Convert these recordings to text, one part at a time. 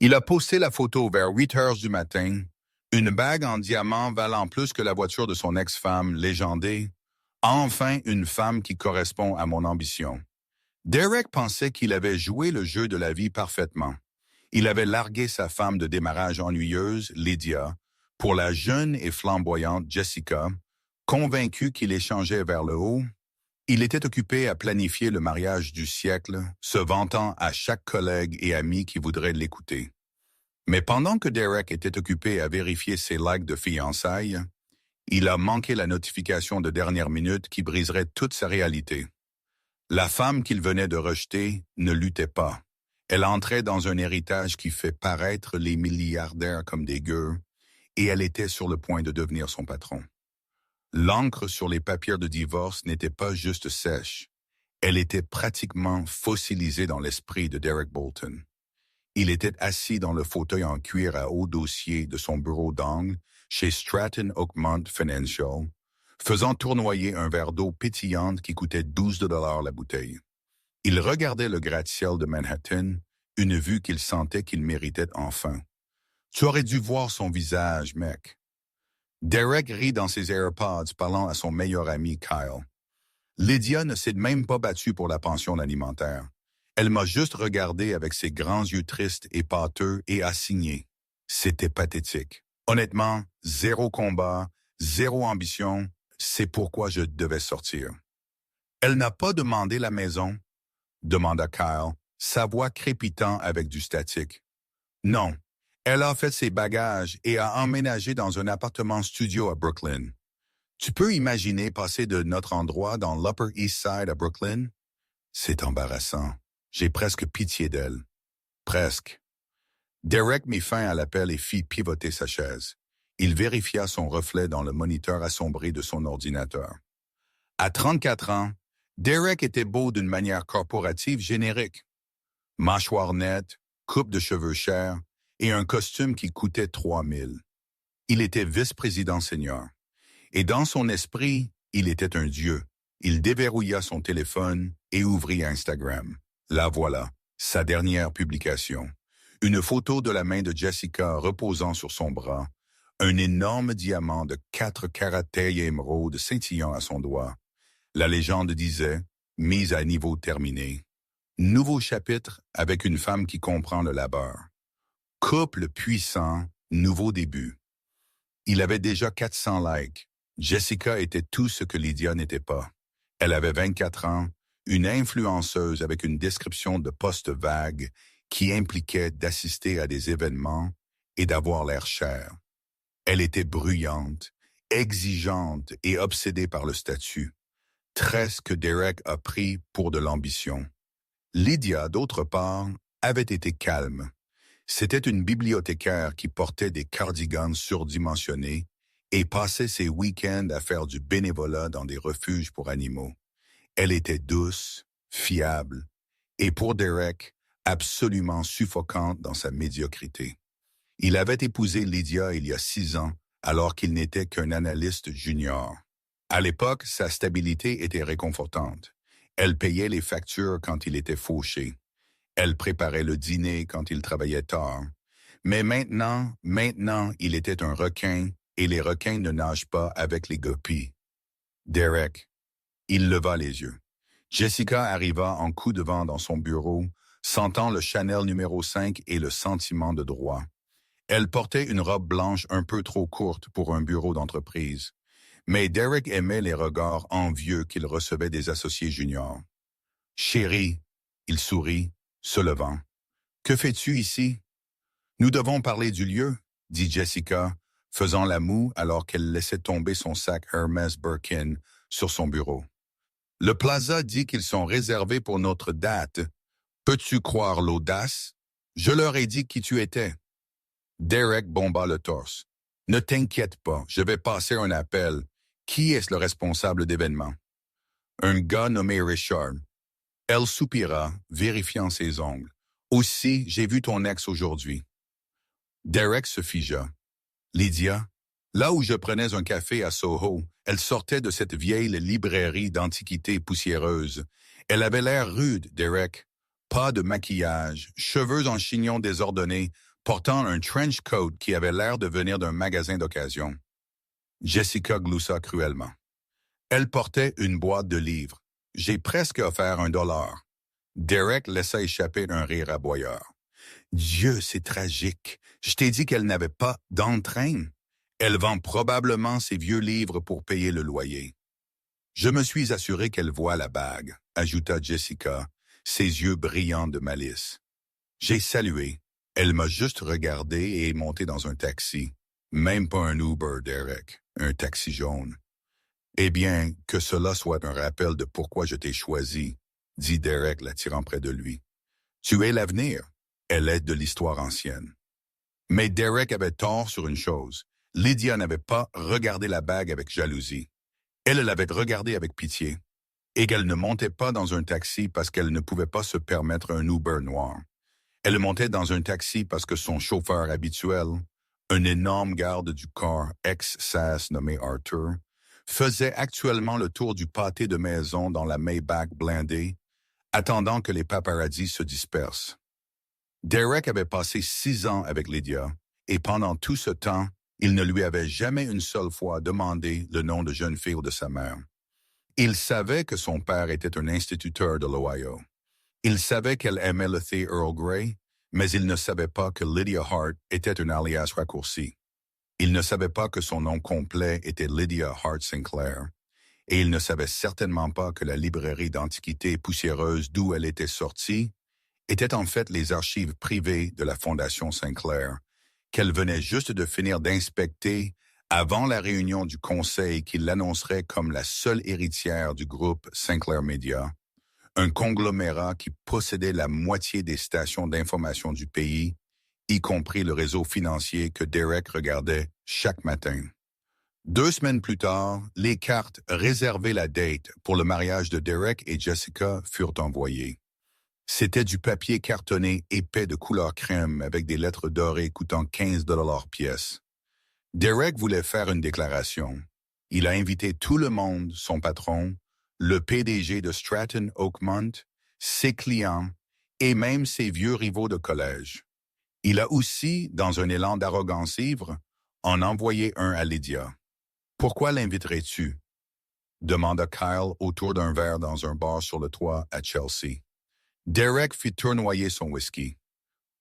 Il a posté la photo vers 8 heures du matin, une bague en diamant valant plus que la voiture de son ex-femme légendée. Enfin, une femme qui correspond à mon ambition. Derek pensait qu'il avait joué le jeu de la vie parfaitement. Il avait largué sa femme de démarrage ennuyeuse, Lydia, pour la jeune et flamboyante Jessica, convaincu qu'il échangeait vers le haut. Il était occupé à planifier le mariage du siècle, se vantant à chaque collègue et ami qui voudrait l'écouter. Mais pendant que Derek était occupé à vérifier ses likes de fiançailles, il a manqué la notification de dernière minute qui briserait toute sa réalité. La femme qu'il venait de rejeter ne luttait pas. Elle entrait dans un héritage qui fait paraître les milliardaires comme des gueux, et elle était sur le point de devenir son patron. L'encre sur les papiers de divorce n'était pas juste sèche. Elle était pratiquement fossilisée dans l'esprit de Derek Bolton. Il était assis dans le fauteuil en cuir à haut dossier de son bureau d'angle chez Stratton Oakmont Financial, faisant tournoyer un verre d'eau pétillante qui coûtait 12 $ la bouteille. Il regardait le gratte-ciel de Manhattan, une vue qu'il sentait qu'il méritait enfin. Tu aurais dû voir son visage, mec. Derek rit dans ses AirPods parlant à son meilleur ami Kyle. Lydia ne s'est même pas battue pour la pension alimentaire. Elle m'a juste regardé avec ses grands yeux tristes et pâteux et a signé. C'était pathétique. Honnêtement, zéro combat, zéro ambition, c'est pourquoi je devais sortir. Elle n'a pas demandé la maison, demanda Kyle, sa voix crépitant avec du statique. Non, elle a fait ses bagages et a emménagé dans un appartement studio à Brooklyn. Tu peux imaginer passer de notre endroit dans l'Upper East Side à Brooklyn? C'est embarrassant. J'ai presque pitié d'elle. Presque. Derek mit fin à l'appel et fit pivoter sa chaise. Il vérifia son reflet dans le moniteur assombri de son ordinateur. À 34 ans, Derek était beau d'une manière corporative générique. Mâchoire nette, coupe de cheveux chers et un costume qui coûtait 3 000. Il était vice-président senior. Et dans son esprit, il était un dieu. Il déverrouilla son téléphone et ouvrit Instagram. La voilà, sa dernière publication. Une photo de la main de Jessica reposant sur son bras, un énorme diamant de 4 carats taille émeraude scintillant à son doigt. La légende disait « Mise à niveau terminé ». Nouveau chapitre avec une femme qui comprend le labeur. Couple puissant, nouveau début. Il avait déjà 400 likes. Jessica était tout ce que Lydia n'était pas. Elle avait 24 ans, une influenceuse avec une description de poste vague qui impliquait d'assister à des événements et d'avoir l'air cher. Elle était bruyante, exigeante et obsédée par le statut. Trait que Derek a pris pour de l'ambition. Lydia, d'autre part, avait été calme. C'était une bibliothécaire qui portait des cardigans surdimensionnés et passait ses week-ends à faire du bénévolat dans des refuges pour animaux. Elle était douce, fiable, et pour Derek, absolument suffocante dans sa médiocrité. Il avait épousé Lydia il y a 6 ans, alors qu'il n'était qu'un analyste junior. À l'époque, sa stabilité était réconfortante. Elle payait les factures quand il était fauché. Elle préparait le dîner quand il travaillait tard. Mais maintenant, il était un requin, et les requins ne nagent pas avec les guppies. Derek. Il leva les yeux. Jessica arriva en coup de vent dans son bureau, sentant le Chanel numéro 5 et le sentiment de droit. Elle portait une robe blanche un peu trop courte pour un bureau d'entreprise. Mais Derek aimait les regards envieux qu'il recevait des associés juniors. « Chérie », il sourit, se levant. « Que fais-tu ici? »« Nous devons parler du lieu, » dit Jessica, faisant la moue alors qu'elle laissait tomber son sac Hermès Birkin sur son bureau. « Le Plaza dit qu'ils sont réservés pour notre date. Peux-tu croire l'audace? Je leur ai dit qui tu étais. » Derek bomba le torse. « Ne t'inquiète pas, je vais passer un appel. Qui est le responsable d'événement? »« Un gars nommé Richard. » Elle soupira, vérifiant ses ongles. « Aussi, j'ai vu ton ex aujourd'hui. » Derek se figea. « Lydia, là où je prenais un café à Soho, elle sortait de cette vieille librairie d'antiquités poussiéreuse. Elle avait l'air rude, Derek. Pas de maquillage, cheveux en chignon désordonnés, portant un trench coat qui avait l'air de venir d'un magasin d'occasion. Jessica gloussa cruellement. Elle portait une boîte de livres. J'ai presque offert $1. Derek laissa échapper un rire aboyeur. Dieu, c'est tragique. Je t'ai dit qu'elle n'avait pas d'entrain. Elle vend probablement ses vieux livres pour payer le loyer. Je me suis assuré qu'elle voit la bague, ajouta Jessica, ses yeux brillants de malice. J'ai salué. Elle m'a juste regardé et est montée dans un taxi. Même pas un Uber, Derek, un taxi jaune. Eh bien, que cela soit un rappel de pourquoi je t'ai choisi, dit Derek, l'attirant près de lui. Tu es l'avenir. Elle est de l'histoire ancienne. Mais Derek avait tort sur une chose. Lydia n'avait pas regardé la bague avec jalousie. Elle l'avait regardée avec pitié. Et qu'elle ne montait pas dans un taxi parce qu'elle ne pouvait pas se permettre un Uber noir. Elle montait dans un taxi parce que son chauffeur habituel, un énorme garde du corps ex-SAS nommé Arthur, faisait actuellement le tour du pâté de maison dans la Maybach blindée, attendant que les paparazzis se dispersent. Derek avait passé 6 ans avec Lydia, et pendant tout ce temps, il ne lui avait jamais une seule fois demandé le nom de jeune fille de sa mère. Il savait que son père était un instituteur de l'Ohio. Il savait qu'elle aimait le thé Earl Grey, mais il ne savait pas que Lydia Hart était un alias raccourci. Il ne savait pas que son nom complet était Lydia Hart Sinclair, et il ne savait certainement pas que la librairie d'antiquités poussiéreuse d'où elle était sortie étaient en fait les archives privées de la Fondation Sinclair, qu'elle venait juste de finir d'inspecter avant la réunion du conseil qui l'annoncerait comme la seule héritière du groupe Sinclair Media, un conglomérat qui possédait la moitié des stations d'information du pays, y compris le réseau financier que Derek regardait chaque matin. 2 semaines plus tard, les cartes réservées la date pour le mariage de Derek et Jessica furent envoyées. C'était du papier cartonné épais de couleur crème avec des lettres dorées coûtant 15 $ pièce. Derek voulait faire une déclaration. Il a invité tout le monde, son patron, le PDG de Stratton Oakmont, ses clients et même ses vieux rivaux de collège. Il a aussi, dans un élan d'arrogance ivre, en envoyé un à Lydia. « Pourquoi l'inviterais-tu » demanda Kyle autour d'un verre dans un bar sur le toit à Chelsea. Derek fit tournoyer son whisky.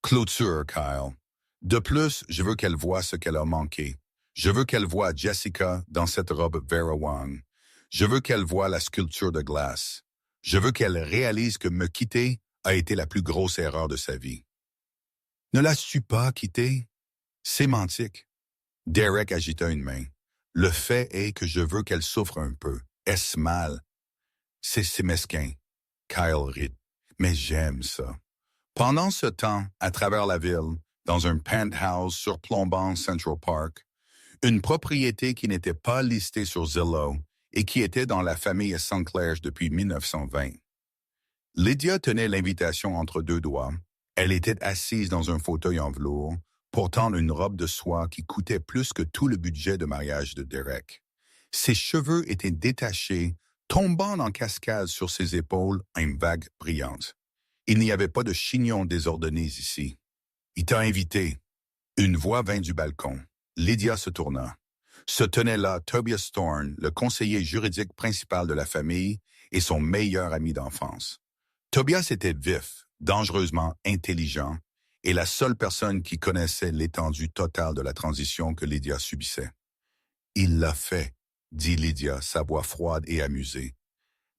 Clôture, Kyle. De plus, je veux qu'elle voie ce qu'elle a manqué. Je veux qu'elle voie Jessica dans cette robe Vera Wang. Je veux qu'elle voie la sculpture de glace. Je veux qu'elle réalise que me quitter a été la plus grosse erreur de sa vie. Ne l'as-tu pas quitté? Sémantique. Derek agita une main. Le fait est que je veux qu'elle souffre un peu. Est-ce mal? C'est mesquin. Kyle rit. Mais j'aime ça. Pendant ce temps, à travers la ville, dans un penthouse surplombant Central Park, une propriété qui n'était pas listée sur Zillow et qui était dans la famille Sinclair depuis 1920. Lydia tenait l'invitation entre 2 doigts. Elle était assise dans un fauteuil en velours, portant une robe de soie qui coûtait plus que tout le budget de mariage de Derek. Ses cheveux étaient détachés, tombant en cascade sur ses épaules à une vague brillante. Il n'y avait pas de chignons désordonnés ici. Il t'a invité. Une voix vint du balcon. Lydia se tourna. Se tenait là Tobias Thorne, le conseiller juridique principal de la famille et son meilleur ami d'enfance. Tobias était vif, dangereusement intelligent et la seule personne qui connaissait l'étendue totale de la transition que Lydia subissait. Il l'a fait, dit Lydia, sa voix froide et amusée.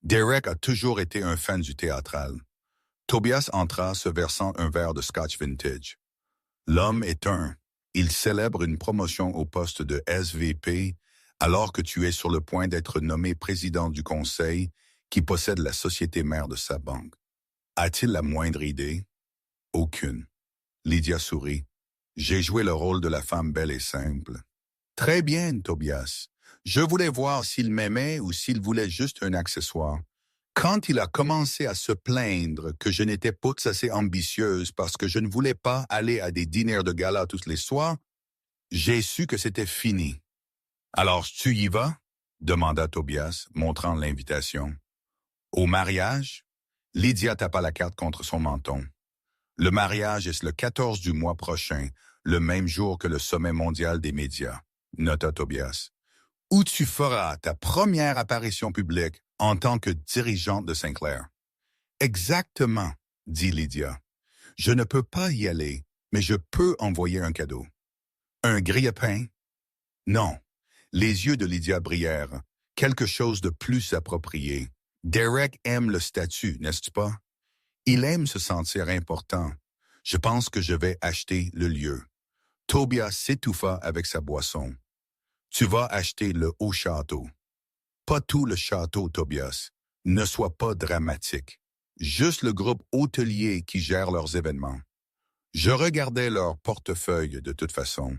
Derek a toujours été un fan du théâtral. Tobias entra se versant un verre de scotch vintage. L'homme est un. Il célèbre une promotion au poste de SVP alors que tu es sur le point d'être nommé président du conseil qui possède la société mère de sa banque. A-t-il la moindre idée? Aucune. Lydia sourit. J'ai joué le rôle de la femme belle et simple. Très bien, Tobias. Je voulais voir s'il m'aimait ou s'il voulait juste un accessoire. Quand il a commencé à se plaindre que je n'étais pas assez ambitieuse parce que je ne voulais pas aller à des dîners de gala tous les soirs, j'ai su que c'était fini. Alors, tu y vas? Demanda Tobias, montrant l'invitation. Au mariage? Lydia tapa la carte contre son menton. Le mariage est le 14 du mois prochain, le même jour que le sommet mondial des médias, nota Tobias, où tu feras ta première apparition publique en tant que dirigeante de Sinclair. Exactement, dit Lydia. Je ne peux pas y aller, mais je peux envoyer un cadeau. Un grille-pain? Non. Les yeux de Lydia brillèrent. Quelque chose de plus approprié. Derek aime le statut, n'est-ce pas? Il aime se sentir important. Je pense que je vais acheter le lieu. Tobias s'étouffa avec sa boisson. Tu vas acheter le haut château. Pas tout le château, Tobias. Ne sois pas dramatique. Juste le groupe hôtelier qui gère leurs événements. Je regardais leur portefeuille de toute façon.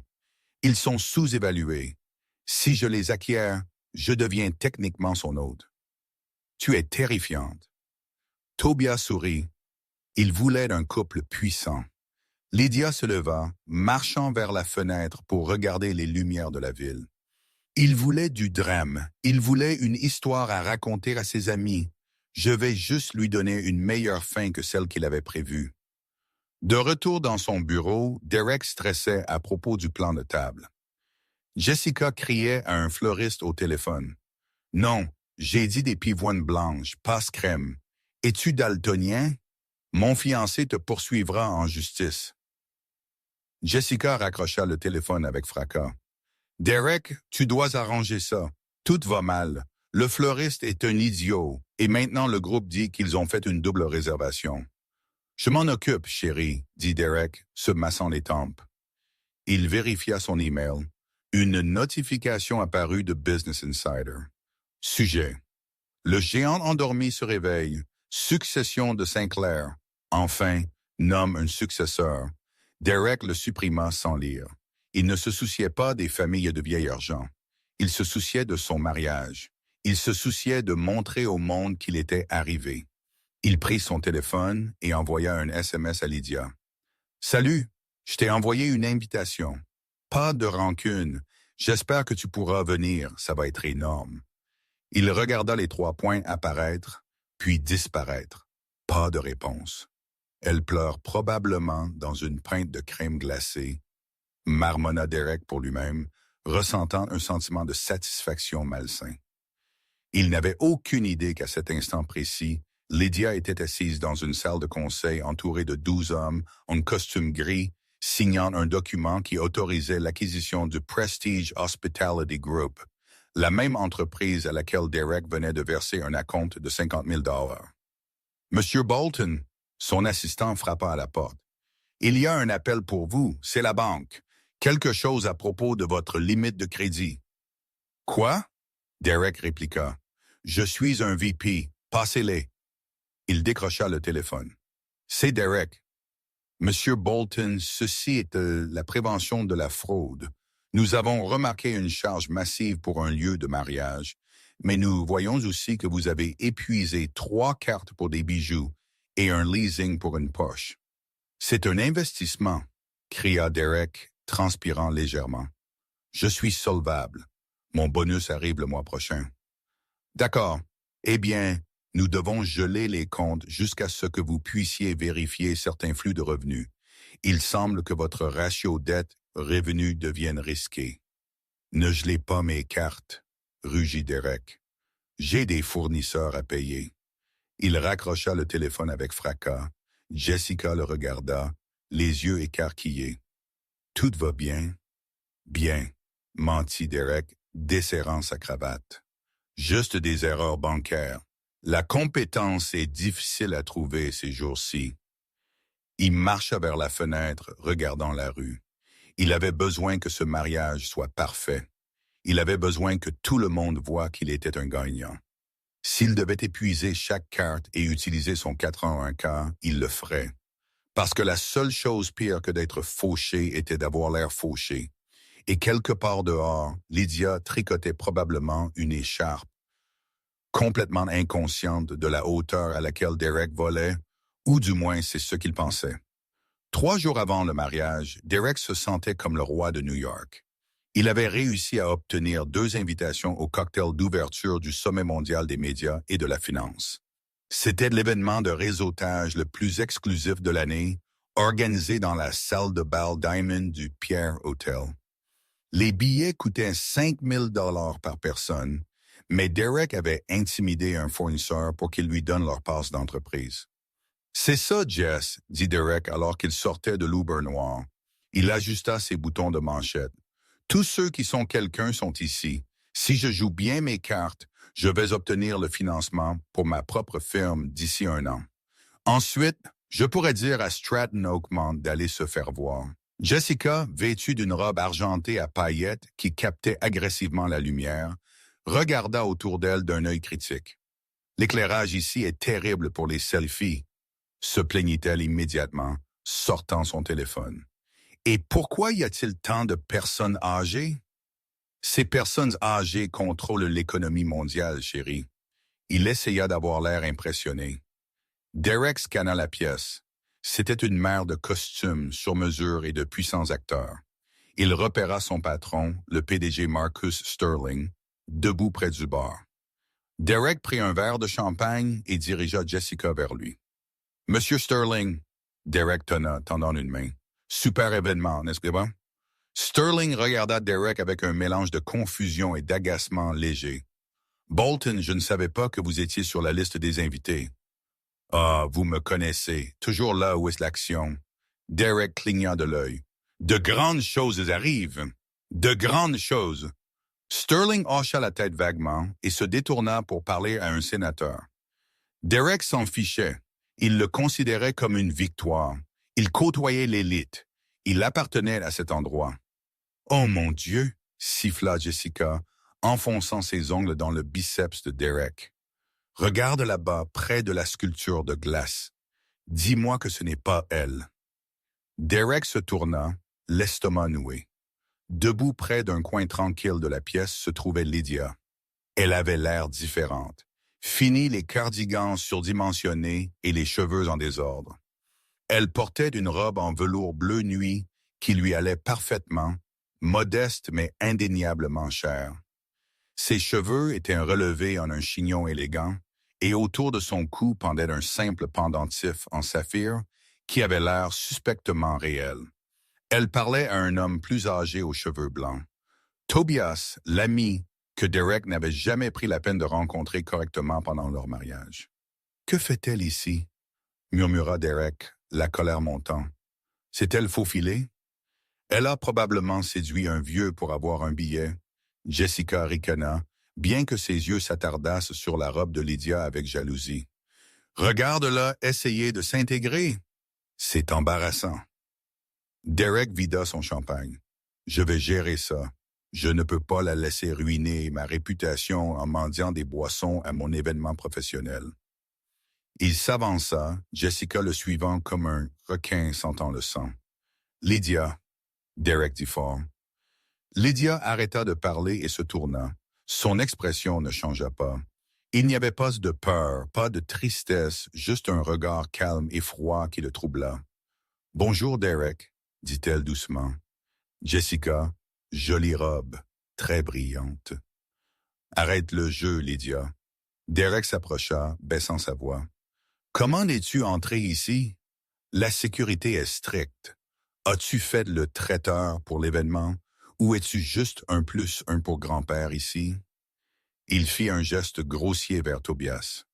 Ils sont sous-évalués. Si je les acquiers, je deviens techniquement son hôte. Tu es terrifiante. Tobias sourit. Il voulait un couple puissant. Lydia se leva, marchant vers la fenêtre pour regarder les lumières de la ville. Il voulait du drame. Il voulait une histoire à raconter à ses amis. Je vais juste lui donner une meilleure fin que celle qu'il avait prévue. De retour dans son bureau, Derek stressait à propos du plan de table. Jessica criait à un fleuriste au téléphone. « Non, j'ai dit des pivoines blanches, passe crème. Es-tu daltonien? Mon fiancé te poursuivra en justice. » Jessica raccrocha le téléphone avec fracas. « Derek, tu dois arranger ça. Tout va mal. Le fleuriste est un idiot, et maintenant le groupe dit qu'ils ont fait une double réservation. »« Je m'en occupe, chérie, » dit Derek, se massant les tempes. Il vérifia son email. Une notification apparut de Business Insider. Sujet. Le géant endormi se réveille. Succession de Sinclair. Enfin, nomme un successeur. Derek le supprima sans lire. Il ne se souciait pas des familles de vieil argent. Il se souciait de son mariage. Il se souciait de montrer au monde qu'il était arrivé. Il prit son téléphone et envoya un SMS à Lydia. « Salut, je t'ai envoyé une invitation. Pas de rancune. J'espère que tu pourras venir, ça va être énorme. » Il regarda les 3 points apparaître, puis disparaître. Pas de réponse. Elle pleure probablement dans une pinte de crème glacée, marmonna Derek pour lui-même, ressentant un sentiment de satisfaction malsain. Il n'avait aucune idée qu'à cet instant précis, Lydia était assise dans une salle de conseil entourée de 12 hommes en costume gris, signant un document qui autorisait l'acquisition du Prestige Hospitality Group, la même entreprise à laquelle Derek venait de verser un acompte de 50 000 $. « Monsieur Bolton », son assistant frappa à la porte. « Il y a un appel pour vous, c'est la banque. Quelque chose à propos de votre limite de crédit. »« Quoi? » Derek répliqua. « Je suis un VP. Passez-les. » Il décrocha le téléphone. « C'est Derek. »« Monsieur Bolton, ceci est la prévention de la fraude. Nous avons remarqué une charge massive pour un lieu de mariage, mais nous voyons aussi que vous avez épuisé 3 cartes pour des bijoux et un leasing pour une poche. »« C'est un investissement, » cria Derek, transpirant légèrement. « Je suis solvable. Mon bonus arrive le mois prochain. »« D'accord. Eh bien, nous devons geler les comptes jusqu'à ce que vous puissiez vérifier certains flux de revenus. Il semble que votre ratio dette-revenu devienne risqué. »« Ne gelez pas mes cartes, » rugit Derek. « J'ai des fournisseurs à payer. » Il raccrocha le téléphone avec fracas. Jessica le regarda, les yeux écarquillés. « Tout va bien? »« Bien, » mentit Derek, desserrant sa cravate. « Juste des erreurs bancaires. La compétence est difficile à trouver ces jours-ci. » Il marcha vers la fenêtre, regardant la rue. Il avait besoin que ce mariage soit parfait. Il avait besoin que tout le monde voie qu'il était un gagnant. S'il devait épuiser chaque carte et utiliser son 4 ans en un quart, il le ferait. Parce que la seule chose pire que d'être fauché était d'avoir l'air fauché. Et quelque part dehors, Lydia tricotait probablement une écharpe. Complètement inconsciente de la hauteur à laquelle Derek volait, ou du moins c'est ce qu'il pensait. 3 jours avant le mariage, Derek se sentait comme le roi de New York. Il avait réussi à obtenir 2 invitations au cocktail d'ouverture du Sommet mondial des médias et de la finance. C'était l'événement de réseautage le plus exclusif de l'année, organisé dans la salle de bal Diamond du Pierre Hotel. Les billets coûtaient 5 000 $ par personne, mais Derek avait intimidé un fournisseur pour qu'il lui donne leur passe d'entreprise. C'est ça, Jess, dit Derek alors qu'il sortait de l'Uber noir. Il ajusta ses boutons de manchette. Tous ceux qui sont quelqu'un sont ici. Si je joue bien mes cartes, je vais obtenir le financement pour ma propre firme d'ici 1 an. Ensuite, je pourrais dire à Stratton Oakmont d'aller se faire voir. Jessica, vêtue d'une robe argentée à paillettes qui captait agressivement la lumière, regarda autour d'elle d'un œil critique. L'éclairage ici est terrible pour les selfies, se plaignit-elle immédiatement, sortant son téléphone. Et pourquoi y a-t-il tant de personnes âgées? Ces personnes âgées contrôlent l'économie mondiale, chérie. Il essaya d'avoir l'air impressionné. Derek scanna la pièce. C'était une mer de costumes sur mesure et de puissants acteurs. Il repéra son patron, le PDG Marcus Sterling, debout près du bar. Derek prit un verre de champagne et dirigea Jessica vers lui. « Monsieur Sterling », Derek tendant une main. « Super événement, n'est-ce pas? » Sterling regarda Derek avec un mélange de confusion et d'agacement léger. « Bolton, je ne savais pas que vous étiez sur la liste des invités. »« Ah, vous me connaissez, toujours là où est l'action. » Derek cligna de l'œil. « De grandes choses arrivent. De grandes choses. » Sterling hocha la tête vaguement et se détourna pour parler à un sénateur. Derek s'en fichait. Il le considérait comme une victoire. Il côtoyait l'élite. Il appartenait à cet endroit. « Oh mon Dieu !» siffla Jessica, enfonçant ses ongles dans le biceps de Derek. « Regarde là-bas, près de la sculpture de glace. Dis-moi que ce n'est pas elle. » Derek se tourna, l'estomac noué. Debout près d'un coin tranquille de la pièce se trouvait Lydia. Elle avait l'air différente. Fini les cardigans surdimensionnés et les cheveux en désordre. Elle portait une robe en velours bleu nuit qui lui allait parfaitement, modeste mais indéniablement chère. Ses cheveux étaient relevés en un chignon élégant et autour de son cou pendait un simple pendentif en saphir qui avait l'air suspectement réel. Elle parlait à un homme plus âgé aux cheveux blancs. Tobias, l'ami que Derek n'avait jamais pris la peine de rencontrer correctement pendant leur mariage. « Que fait-elle ici? » murmura Derek, la colère montant. « S'est-elle faufilée? » « Elle a probablement séduit un vieux pour avoir un billet. » Jessica ricana, bien que ses yeux s'attardassent sur la robe de Lydia avec jalousie. « Regarde-la essayer de s'intégrer. C'est embarrassant. » Derek vida son champagne. « Je vais gérer ça. Je ne peux pas la laisser ruiner ma réputation en mendiant des boissons à mon événement professionnel. » Il s'avança, Jessica le suivant comme un requin sentant le sang. « Lydia », Derek dit fort. Lydia arrêta de parler et se tourna. Son expression ne changea pas. Il n'y avait pas de peur, pas de tristesse, juste un regard calme et froid qui le troubla. « Bonjour, Derek », dit-elle doucement. Jessica, jolie robe, très brillante. « Arrête le jeu, Lydia. » Derek s'approcha, baissant sa voix. « Comment es-tu entré ici? La sécurité est stricte. As-tu fait le traiteur pour l'événement ou es-tu juste un plus un pour grand-père ici? » Il fit un geste grossier vers Tobias.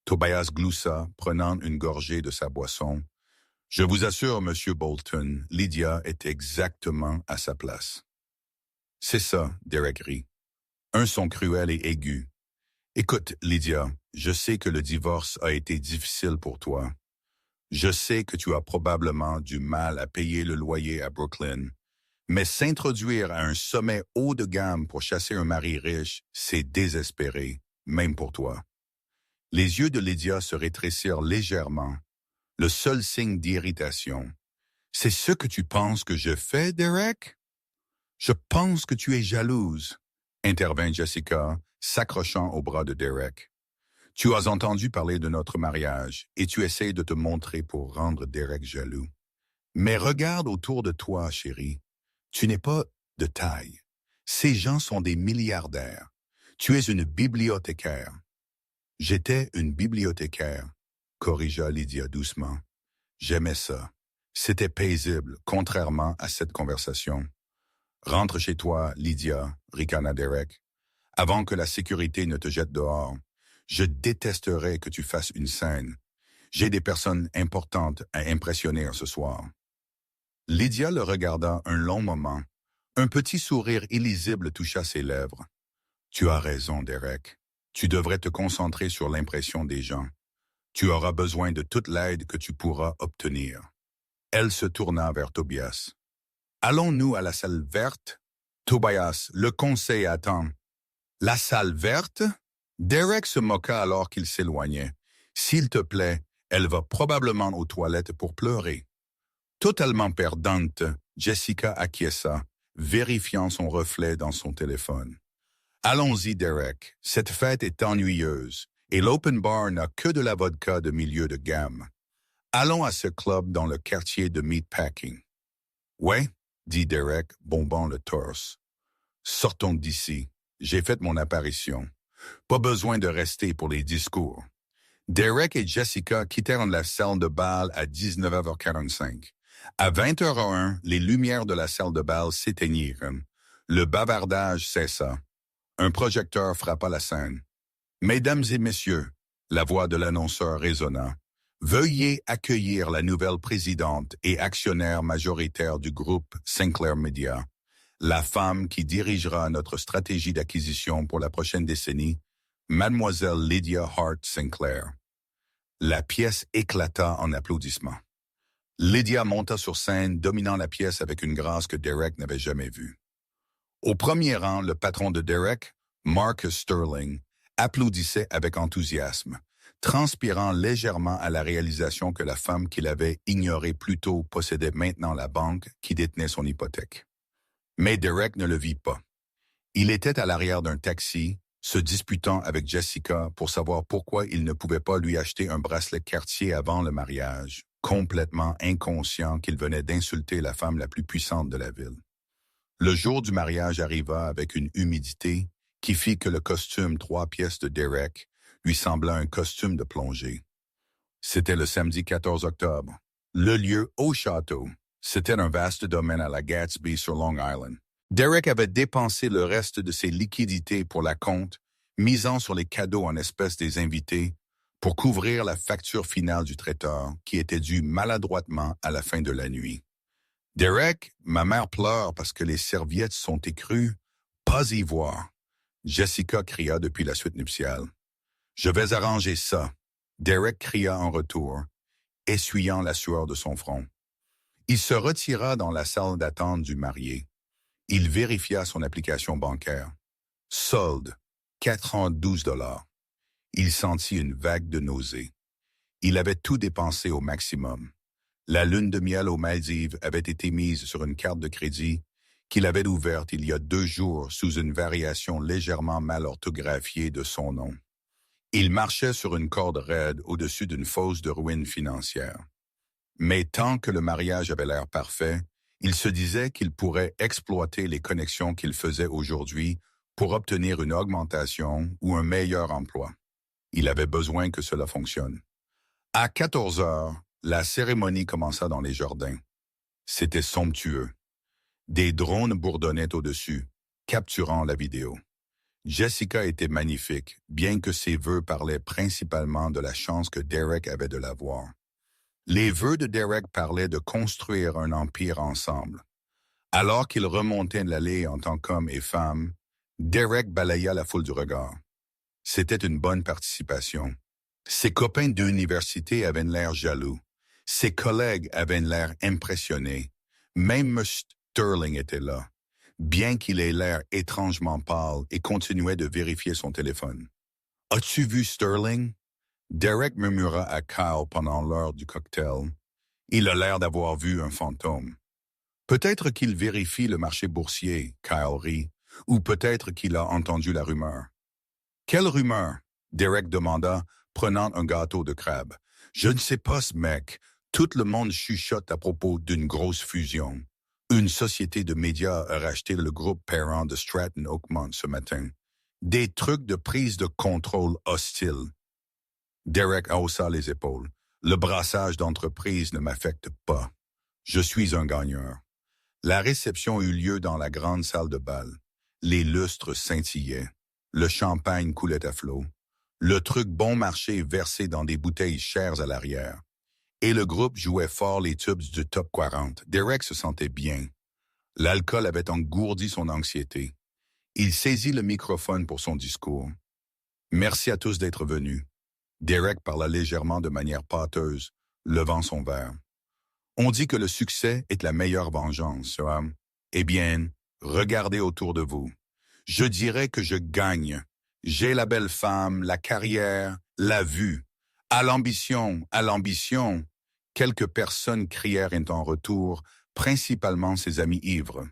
Tobias gloussa, prenant une gorgée de sa boisson. « Je vous assure, Monsieur Bolton, Lydia est exactement à sa place. » « C'est ça, Derek rit. Un son cruel et aigu. « Écoute, Lydia, je sais que le divorce a été difficile pour toi. Je sais que tu as probablement du mal à payer le loyer à Brooklyn, mais s'introduire à un sommet haut de gamme pour chasser un mari riche, c'est désespéré, même pour toi. » Les yeux de Lydia se rétrécirent légèrement, le seul signe d'irritation. « C'est ce que tu penses que je fais, Derek? »« Je pense que tu es jalouse, » intervint Jessica, s'accrochant au bras de Derek. « Tu as entendu parler de notre mariage et tu essaies de te montrer pour rendre Derek jaloux. Mais regarde autour de toi, chérie. Tu n'es pas de taille. Ces gens sont des milliardaires. Tu es une bibliothécaire. » « J'étais une bibliothécaire, » corrigea Lydia doucement. « J'aimais ça. C'était paisible, contrairement à cette conversation. Rentre chez toi, Lydia, ricana Derek, avant que la sécurité ne te jette dehors. Je détesterais que tu fasses une scène. J'ai des personnes importantes à impressionner ce soir. Lydia le regarda un long moment. Un petit sourire illisible toucha ses lèvres. Tu as raison, Derek. Tu devrais te concentrer sur l'impression des gens. Tu auras besoin de toute l'aide que tu pourras obtenir. Elle se tourna vers Tobias. Allons-nous à la salle verte? Tobias, le conseil attend. La salle verte? Derek se moqua alors qu'il s'éloignait. S'il te plaît, elle va probablement aux toilettes pour pleurer. Totalement perdante, Jessica acquiesça, vérifiant son reflet dans son téléphone. Allons-y, Derek. Cette fête est ennuyeuse et l'open bar n'a que de la vodka de milieu de gamme. Allons à ce club dans le quartier de Meatpacking. Ouais, dit Derek, bombant le torse. Sortons d'ici. J'ai fait mon apparition. Pas besoin de rester pour les discours. Derek et Jessica quittèrent la salle de bal à 19h45. À 20h01, les lumières de la salle de bal s'éteignirent. Le bavardage cessa. Un projecteur frappa la scène. « Mesdames et messieurs », la voix de l'annonceur résonna, « veuillez accueillir la nouvelle présidente et actionnaire majoritaire du groupe Sinclair Media, la femme qui dirigera notre stratégie d'acquisition pour la prochaine décennie, Mademoiselle Lydia Hart Sinclair. » La pièce éclata en applaudissements. Lydia monta sur scène, dominant la pièce avec une grâce que Derek n'avait jamais vue. Au premier rang, le patron de Derek, Marcus Sterling, applaudissait avec enthousiasme, transpirant légèrement à la réalisation que la femme qu'il avait ignorée plus tôt possédait maintenant la banque qui détenait son hypothèque. Mais Derek ne le vit pas. Il était à l'arrière d'un taxi, se disputant avec Jessica pour savoir pourquoi il ne pouvait pas lui acheter un bracelet Cartier avant le mariage, complètement inconscient qu'il venait d'insulter la femme la plus puissante de la ville. Le jour du mariage arriva avec une humidité qui fit que le costume 3 pièces de Derek lui sembla un costume de plongée. C'était le samedi 14 octobre. Le lieu au château, c'était un vaste domaine à la Gatsby sur Long Island. Derek avait dépensé le reste de ses liquidités pour la compte, misant sur les cadeaux en espèces des invités pour couvrir la facture finale du traiteur qui était due maladroitement à la fin de la nuit. « Derek, ma mère pleure parce que les serviettes sont écrues. Pas y voir. » Jessica cria depuis la suite nuptiale. « Je vais arranger ça. » Derek cria en retour, essuyant la sueur de son front. Il se retira dans la salle d'attente du marié. Il vérifia son application bancaire. Solde, 412 $. Il sentit une vague de nausée. Il avait tout dépensé au maximum. La lune de miel aux Maldives avait été mise sur une carte de crédit qu'il avait ouverte il y a 2 jours sous une variation légèrement mal orthographiée de son nom. Il marchait sur une corde raide au-dessus d'une fosse de ruines financières. Mais tant que le mariage avait l'air parfait, il se disait qu'il pourrait exploiter les connexions qu'il faisait aujourd'hui pour obtenir une augmentation ou un meilleur emploi. Il avait besoin que cela fonctionne. À 14 heures, la cérémonie commença dans les jardins. C'était somptueux. Des drones bourdonnaient au-dessus, capturant la vidéo. Jessica était magnifique, bien que ses vœux parlaient principalement de la chance que Derek avait de la voir. Les vœux de Derek parlaient de construire un empire ensemble. Alors qu'ils remontaient l'allée en tant qu'homme et femme, Derek balaya la foule du regard. C'était une bonne participation. Ses copains d'université avaient l'air jaloux. Ses collègues avaient l'air impressionnés. Même M. Sterling était là, bien qu'il ait l'air étrangement pâle et continuait de vérifier son téléphone. « As-tu vu Sterling? » Derek murmura à Kyle pendant l'heure du cocktail. Il a l'air d'avoir vu un fantôme. Peut-être qu'il vérifie le marché boursier, Kyle rit, ou peut-être qu'il a entendu la rumeur. « Quelle rumeur? » Derek demanda, prenant un gâteau de crabe. « Je ne sais pas, ce mec. Tout le monde chuchote à propos d'une grosse fusion. Une société de médias a racheté le groupe parent de Stratton Oakmont ce matin. Des trucs de prise de contrôle hostile. » Derek haussa les épaules. « Le brassage d'entreprise ne m'affecte pas. » Je suis un gagneur. La réception eut lieu dans la grande salle de bal. Les lustres scintillaient. Le champagne coulait à flot. Le truc bon marché versé dans des bouteilles chères à l'arrière. Et le groupe jouait fort les tubes du top 40. Derek se sentait bien. L'alcool avait engourdi son anxiété. Il saisit le microphone pour son discours. Merci à tous d'être venus. Derek parla légèrement de manière pâteuse, levant son verre. On dit que le succès est la meilleure vengeance. Eh bien, regardez autour de vous. Je dirais que je gagne. J'ai la belle femme, la carrière, la vue. À l'ambition, à l'ambition. Quelques personnes crièrent en retour, principalement ses amis ivres.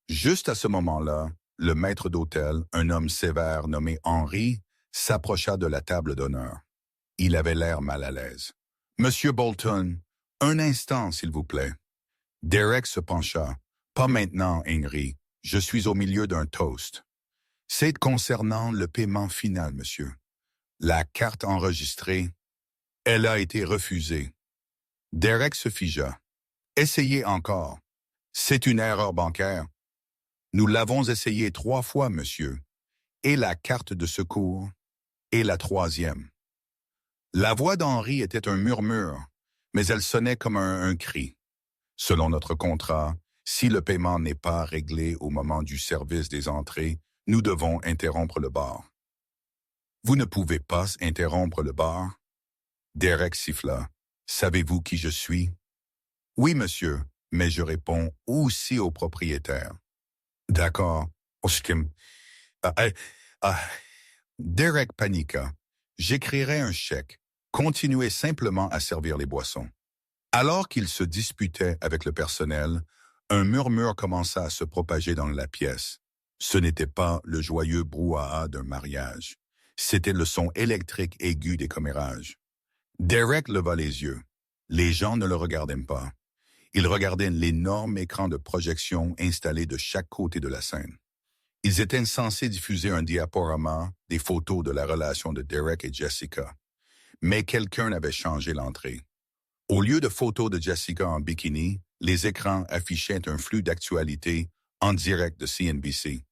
Juste à ce moment-là, le maître d'hôtel, un homme sévère nommé Henry, s'approcha de la table d'honneur. Il avait l'air mal à l'aise. « Monsieur Bolton, un instant, s'il vous plaît. » Derek se pencha. « Pas maintenant, Henry. Je suis au milieu d'un toast. C'est concernant le paiement final, monsieur. La carte enregistrée, elle a été refusée. » Derek se figea. « Essayez encore. C'est une erreur bancaire. Nous l'avons essayé 3 fois, monsieur. Et la carte de secours est la 3e. » La voix d'Henry était un murmure, mais elle sonnait comme un cri. Selon notre contrat, si le paiement n'est pas réglé au moment du service des entrées, nous devons interrompre le bar. Vous ne pouvez pas interrompre le bar? Derek siffla. Savez-vous qui je suis? Oui, monsieur, mais je réponds aussi au propriétaire. D'accord. Derek paniqua. J'écrirai un chèque. Continuez simplement à servir les boissons. Alors qu'il se disputait avec le personnel, un murmure commença à se propager dans la pièce. Ce n'était pas le joyeux brouhaha d'un mariage. C'était le son électrique aigu des commérages. Derek leva les yeux. Les gens ne le regardaient pas. Ils regardaient l'énorme écran de projection installé de chaque côté de la scène. Ils étaient censés diffuser un diaporama des photos de la relation de Derek et Jessica. Mais quelqu'un avait changé l'entrée. Au lieu de photos de Jessica en bikini, les écrans affichaient un flux d'actualité en direct de CNBC.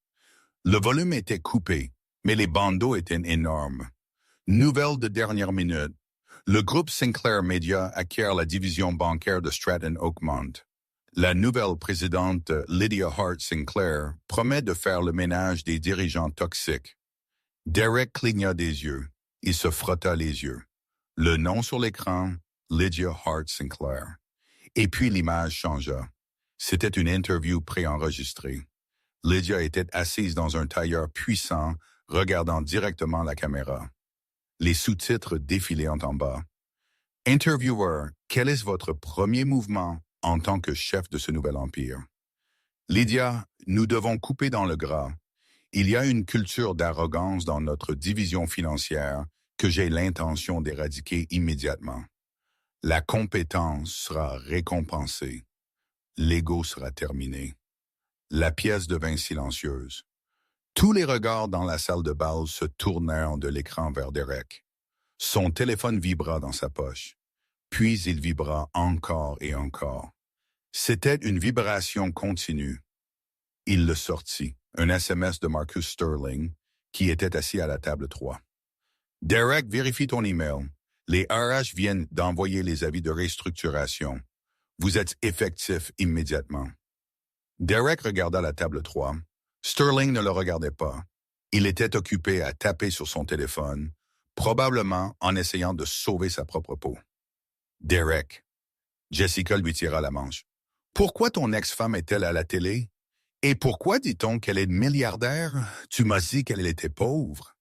Le volume était coupé, mais les bandeaux étaient énormes. Nouvelle de dernière minute. Le groupe Sinclair Media acquiert la division bancaire de Stratton Oakmont. La nouvelle présidente Lydia Hart Sinclair promet de faire le ménage des dirigeants toxiques. Derek cligna des yeux. Il se frotta les yeux. Le nom sur l'écran, Lydia Hart Sinclair. Et puis l'image changea. C'était une interview préenregistrée. Lydia était assise dans un tailleur puissant, regardant directement la caméra. Les sous-titres défilaient en bas. Interviewer, quel est votre premier mouvement en tant que chef de ce nouvel empire? Lydia, nous devons couper dans le gras. Il y a une culture d'arrogance dans notre division financière que j'ai l'intention d'éradiquer immédiatement. La compétence sera récompensée. L'ego sera terminé. La pièce devint silencieuse. Tous les regards dans la salle de bal se tournèrent de l'écran vers Derek. Son téléphone vibra dans sa poche. Puis il vibra encore et encore. C'était une vibration continue. Il le sortit, un SMS de Marcus Sterling, qui était assis à la table 3. Derek, vérifie ton email. Les RH viennent d'envoyer les avis de restructuration. Vous êtes effectif immédiatement. Derek regarda la table 3. Sterling ne le regardait pas. Il était occupé à taper sur son téléphone, probablement en essayant de sauver sa propre peau. Derek. Jessica lui tira la manche. Pourquoi ton ex-femme est-elle à la télé? Et pourquoi dit-on qu'elle est milliardaire? Tu m'as dit qu'elle était pauvre.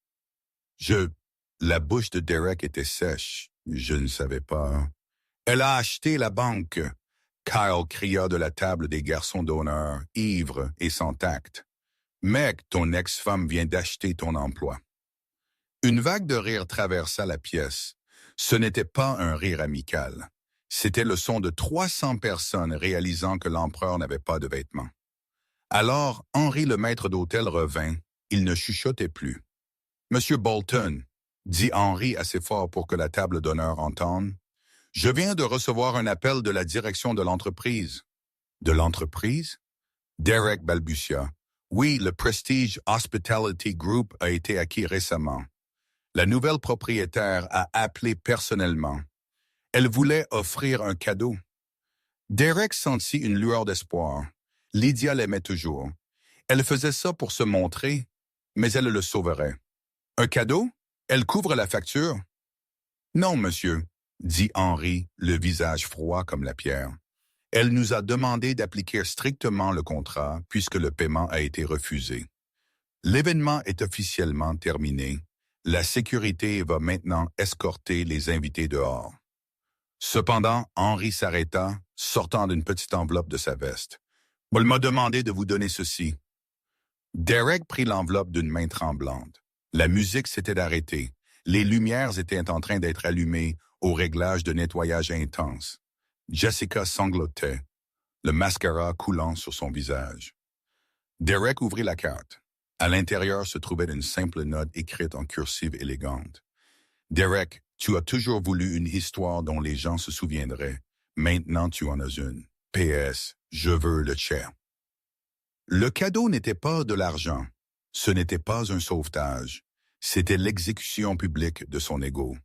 La bouche de Derek était sèche. Je ne savais pas. Elle a acheté la banque. Kyle cria de la table des garçons d'honneur, ivre et sans tact. Mec, ton ex-femme vient d'acheter ton emploi. Une vague de rire traversa la pièce. Ce n'était pas un rire amical. C'était le son de 300 personnes réalisant que l'empereur n'avait pas de vêtements. Alors, Henry le maître d'hôtel revint. Il ne chuchotait plus. « Monsieur Bolton, dit Henry assez fort pour que la table d'honneur entende, Je viens de recevoir un appel de la direction de l'entreprise. De l'entreprise? Derek balbutia. Oui, le Prestige Hospitality Group a été acquis récemment. La nouvelle propriétaire a appelé personnellement. Elle voulait offrir un cadeau. Derek sentit une lueur d'espoir. Lydia l'aimait toujours. Elle faisait ça pour se montrer, mais elle le sauverait. Un cadeau? Elle couvre la facture? Non, monsieur, dit Henri, le visage froid comme la pierre. Elle nous a demandé d'appliquer strictement le contrat puisque le paiement a été refusé. L'événement est officiellement terminé. La sécurité va maintenant escorter les invités dehors. Cependant, Henri s'arrêta, sortant d'une petite enveloppe de sa veste. « Elle m'a demandé de vous donner ceci. » Derek prit l'enveloppe d'une main tremblante. La musique s'était arrêtée. Les lumières étaient en train d'être allumées au réglage de nettoyage intense. Jessica sanglotait, le mascara coulant sur son visage. Derek ouvrit la carte. À l'intérieur se trouvait une simple note écrite en cursive élégante. « Derek, tu as toujours voulu une histoire dont les gens se souviendraient. Maintenant, tu en as une. PS, je veux le chèque. » Le cadeau n'était pas de l'argent. Ce n'était pas un sauvetage. C'était l'exécution publique de son ego.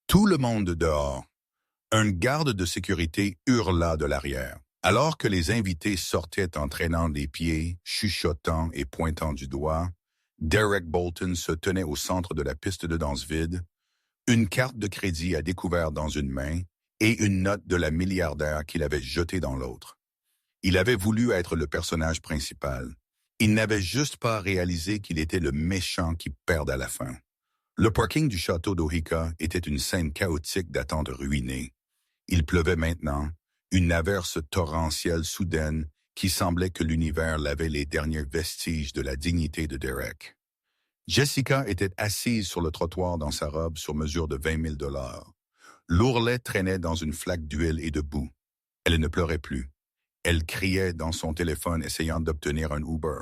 Tout le monde dehors. Un garde de sécurité hurla de l'arrière. Alors que les invités sortaient en traînant les pieds, chuchotant et pointant du doigt, Derek Bolton se tenait au centre de la piste de danse vide, une carte de crédit à découvert dans une main et une note de la milliardaire qu'il avait jetée dans l'autre. Il avait voulu être le personnage principal. Il n'avait juste pas réalisé qu'il était le méchant qui perd à la fin. Le parking du château d'Ohika était une scène chaotique d'attente ruinée. Il pleuvait maintenant, une averse torrentielle soudaine qui semblait que l'univers lavait les derniers vestiges de la dignité de Derek. Jessica était assise sur le trottoir dans sa robe sur mesure de 20 000 $. L'ourlet traînait dans une flaque d'huile et de boue. Elle ne pleurait plus. Elle criait dans son téléphone essayant d'obtenir un Uber.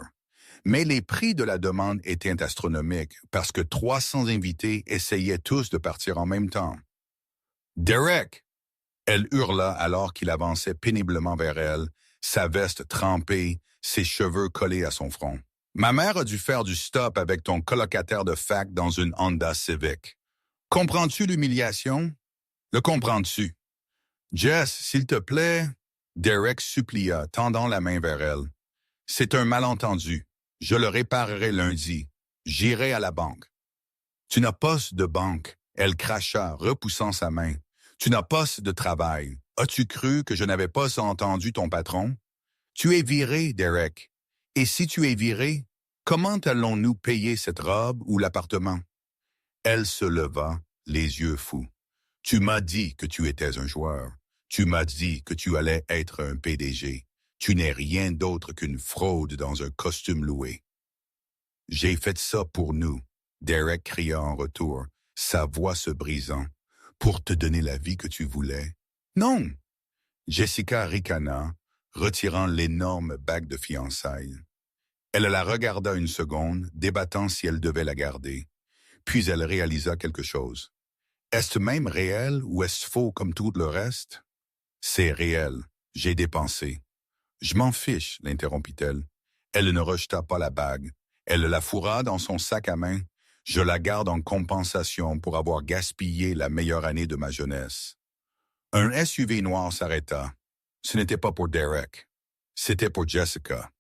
Mais les prix de la demande étaient astronomiques parce que 300 invités essayaient tous de partir en même temps. « Derek !» Elle hurla alors qu'il avançait péniblement vers elle, sa veste trempée, ses cheveux collés à son front. « Ma mère a dû faire du stop avec ton colocataire de fac dans une Honda Civic. Comprends-tu l'humiliation? Le comprends-tu? Jess, s'il te plaît... » Derek supplia, tendant la main vers elle. « C'est un malentendu. Je le réparerai lundi. J'irai à la banque. »« Tu n'as pas de banque. » Elle cracha, repoussant sa main. « Tu n'as pas de travail. As-tu cru que je n'avais pas entendu ton patron? Tu es viré, Derek. Et si tu es viré, comment allons-nous payer cette robe ou l'appartement? » Elle se leva, les yeux fous. « Tu m'as dit que tu étais un joueur. Tu m'as dit que tu allais être un PDG. Tu n'es rien d'autre qu'une fraude dans un costume loué. »« J'ai fait ça pour nous, » Derek cria en retour, sa voix se brisant. « Pour te donner la vie que tu voulais. »« Non !» Jessica ricana, retirant l'énorme bague de fiançailles. Elle la regarda une seconde, débattant si elle devait la garder. Puis elle réalisa quelque chose. « Est-ce même réel ou est-ce faux comme tout le reste? »« C'est réel. J'ai dépensé. »« Je m'en fiche, l'interrompit-elle. Elle ne rejeta pas la bague. Elle la fourra dans son sac à main. Je la garde en compensation pour avoir gaspillé la meilleure année de ma jeunesse. Un SUV noir s'arrêta. Ce n'était pas pour Derek. C'était pour Jessica.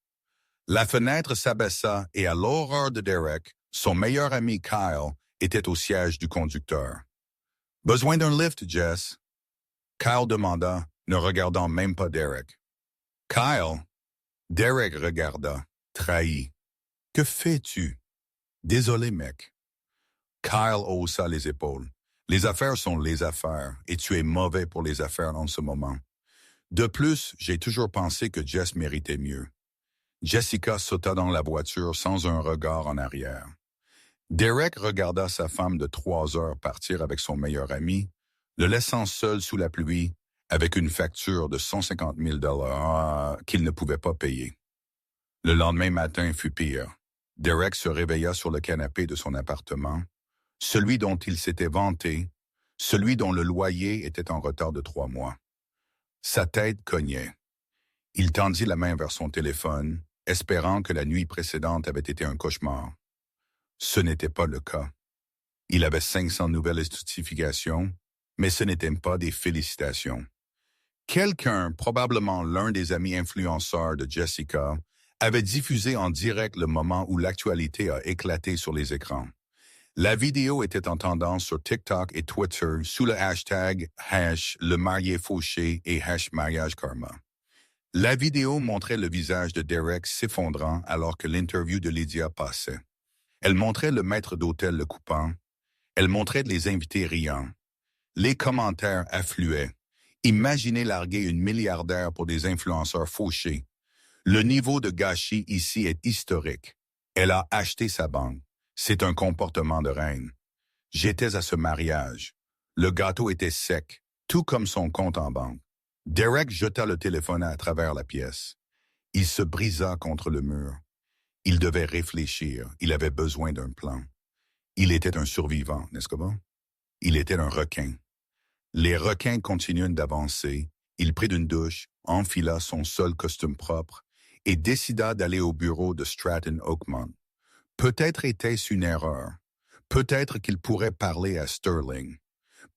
La fenêtre s'abaissa et à l'horreur de Derek, son meilleur ami Kyle était au siège du conducteur. « Besoin d'un lift, Jess? » Kyle demanda, ne regardant même pas Derek. « Kyle? » Derek regarda, trahi. « Que fais-tu? »« Désolé, mec. » Kyle haussa les épaules. « Les affaires sont les affaires, et tu es mauvais pour les affaires en ce moment. De plus, j'ai toujours pensé que Jess méritait mieux. » Jessica sauta dans la voiture sans un regard en arrière. Derek regarda sa femme de 3 heures partir avec son meilleur ami, le laissant seul sous la pluie, avec une facture de 150 000 $ qu'il ne pouvait pas payer. Le lendemain matin fut pire. Derek se réveilla sur le canapé de son appartement, celui dont il s'était vanté, celui dont le loyer était en retard de 3 mois. Sa tête cognait. Il tendit la main vers son téléphone, espérant que la nuit précédente avait été un cauchemar. Ce n'était pas le cas. Il avait 500 nouvelles notifications, mais ce n'étaient pas des félicitations. Quelqu'un, probablement l'un des amis influenceurs de Jessica, avait diffusé en direct le moment où l'actualité a éclaté sur les écrans. La vidéo était en tendance sur TikTok et Twitter sous le hashtag #le marié fauché et #mariage karma. La vidéo montrait le visage de Derek s'effondrant alors que l'interview de Lydia passait. Elle montrait le maître d'hôtel le coupant. Elle montrait les invités riant. Les commentaires affluaient. Imaginez larguer une milliardaire pour des influenceurs fauchés. Le niveau de gâchis ici est historique. Elle a acheté sa banque. C'est un comportement de reine. J'étais à ce mariage. Le gâteau était sec, tout comme son compte en banque. Derek jeta le téléphone à travers la pièce. Il se brisa contre le mur. Il devait réfléchir. Il avait besoin d'un plan. Il était un survivant, n'est-ce pas? Il était un requin. Les requins continuaient d'avancer. Il prit une douche, enfila son seul costume propre et décida d'aller au bureau de Stratton Oakmont. Peut-être était-ce une erreur. Peut-être qu'il pourrait parler à Sterling.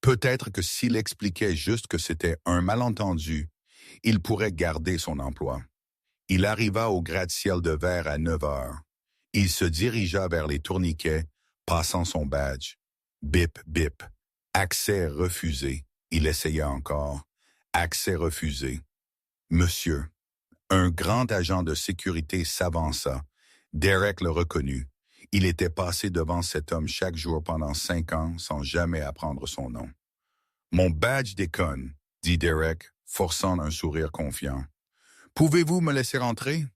Peut-être que s'il expliquait juste que c'était un malentendu, il pourrait garder son emploi. Il arriva au gratte-ciel de verre à 9 heures. Il se dirigea vers les tourniquets, passant son badge. Bip, bip. Accès refusé. Il essaya encore. Accès refusé. Monsieur, un grand agent de sécurité s'avança. Derek le reconnut. Il était passé devant cet homme chaque jour pendant 5 ans sans jamais apprendre son nom. Mon badge déconne, dit Derek, forçant un sourire confiant. Pouvez-vous me laisser rentrer?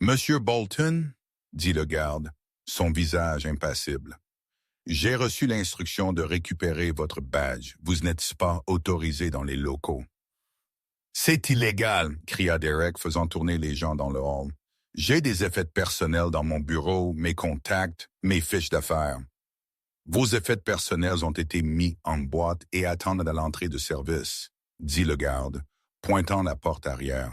Monsieur Bolton, dit le garde, son visage impassible. J'ai reçu l'instruction de récupérer votre badge. Vous n'êtes pas autorisé dans les locaux. C'est illégal, cria Derek, faisant tourner les gens dans le hall. J'ai des effets personnels dans mon bureau, mes contacts, mes fiches d'affaires. Vos effets personnels ont été mis en boîte et attendent à l'entrée de service, dit le garde, pointant la porte arrière.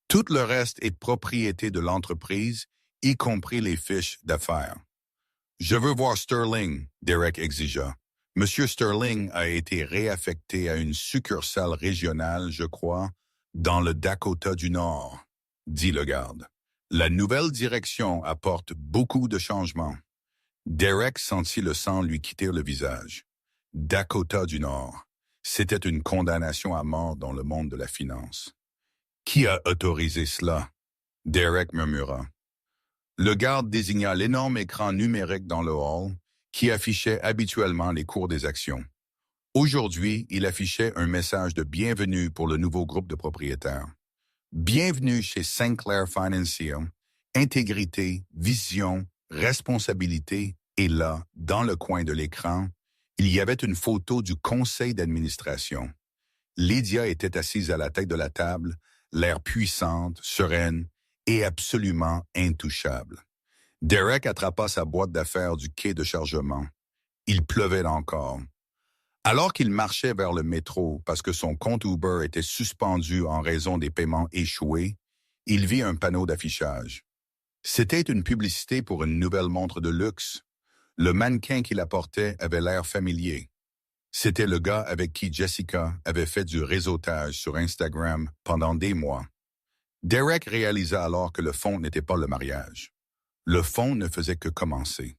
Tout le reste est propriété de l'entreprise, y compris les fiches d'affaires. Je veux voir Sterling, Derek exigea. Monsieur Sterling a été réaffecté à une succursale régionale, je crois, dans le Dakota du Nord, dit le garde. La nouvelle direction apporte beaucoup de changements. Derek sentit le sang lui quitter le visage. Dakota du Nord. C'était une condamnation à mort dans le monde de la finance. Qui a autorisé cela? Derek murmura. Le garde désigna l'énorme écran numérique dans le hall qui affichait habituellement les cours des actions. Aujourd'hui, il affichait un message de bienvenue pour le nouveau groupe de propriétaires. Bienvenue chez Sinclair Financial. Intégrité, vision, responsabilité, et là, dans le coin de l'écran, il y avait une photo du conseil d'administration. Lydia était assise à la tête de la table, l'air puissante, sereine et absolument intouchable. Derek attrapa sa boîte d'affaires du quai de chargement. Il pleuvait encore. Alors qu'il marchait vers le métro parce que son compte Uber était suspendu en raison des paiements échoués, il vit un panneau d'affichage. C'était une publicité pour une nouvelle montre de luxe. Le mannequin qui la portait avait l'air familier. C'était le gars avec qui Jessica avait fait du réseautage sur Instagram pendant des mois. Derek réalisa alors que le fond n'était pas le mariage. Le fond ne faisait que commencer.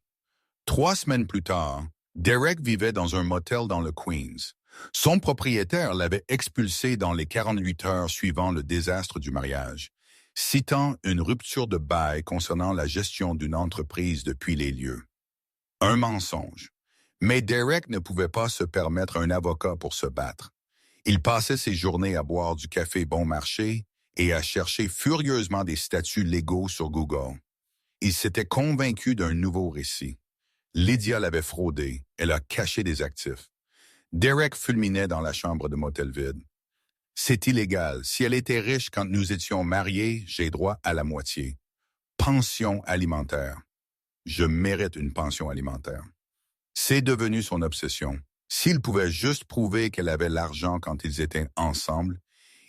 3 semaines plus tard, Derek vivait dans un motel dans le Queens. Son propriétaire l'avait expulsé dans les 48 heures suivant le désastre du mariage, citant une rupture de bail concernant la gestion d'une entreprise depuis les lieux. Un mensonge. Mais Derek ne pouvait pas se permettre un avocat pour se battre. Il passait ses journées à boire du café bon marché et à chercher furieusement des statuts légaux sur Google. Il s'était convaincu d'un nouveau récit. Lydia l'avait fraudé, elle a caché des actifs. Derek fulminait dans la chambre de motel vide. C'est illégal. Si elle était riche quand nous étions mariés, j'ai droit à la moitié. Pension alimentaire. Je mérite une pension alimentaire. C'est devenu son obsession. S'il pouvait juste prouver qu'elle avait l'argent quand ils étaient ensemble,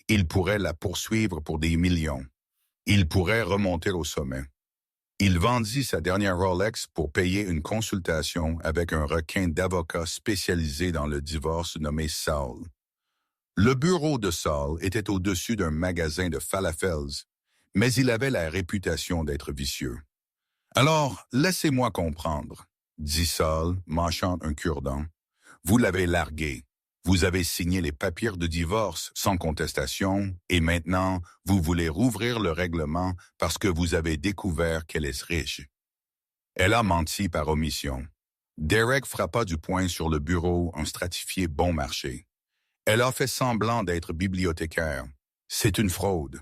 il pourrait la poursuivre pour des millions. Il pourrait remonter au sommet. Il vendit sa dernière Rolex pour payer une consultation avec un requin d'avocats spécialisé dans le divorce nommé Saul. Le bureau de Saul était au-dessus d'un magasin de falafels, mais il avait la réputation d'être vicieux. Alors, laissez-moi comprendre, dit Saul, mâchant un cure-dent. Vous l'avez larguée. Vous avez signé les papiers de divorce sans contestation et maintenant, vous voulez rouvrir le règlement parce que vous avez découvert qu'elle est riche. Elle a menti par omission. Derek frappa du poing sur le bureau un stratifié bon marché. Elle a fait semblant d'être bibliothécaire. C'est une fraude.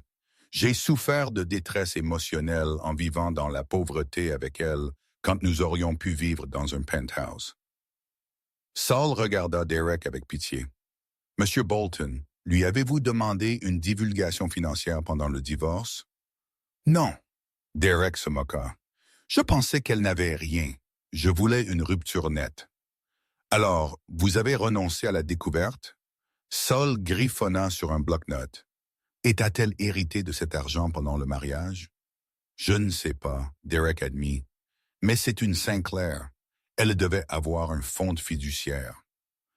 J'ai souffert de détresse émotionnelle en vivant dans la pauvreté avec elle quand nous aurions pu vivre dans un penthouse. Saul regarda Derek avec pitié. « Monsieur Bolton, lui avez-vous demandé une divulgation financière pendant le divorce? » « Non. » Derek se moqua. « Je pensais qu'elle n'avait rien. Je voulais une rupture nette. »« Alors, vous avez renoncé à la découverte? » Saul griffonna sur un bloc-notes. « Et a-t-elle hérité de cet argent pendant le mariage? » « Je ne sais pas, » Derek admit. « Mais c'est une Sinclair. Elle devait avoir un fonds de fiduciaire. »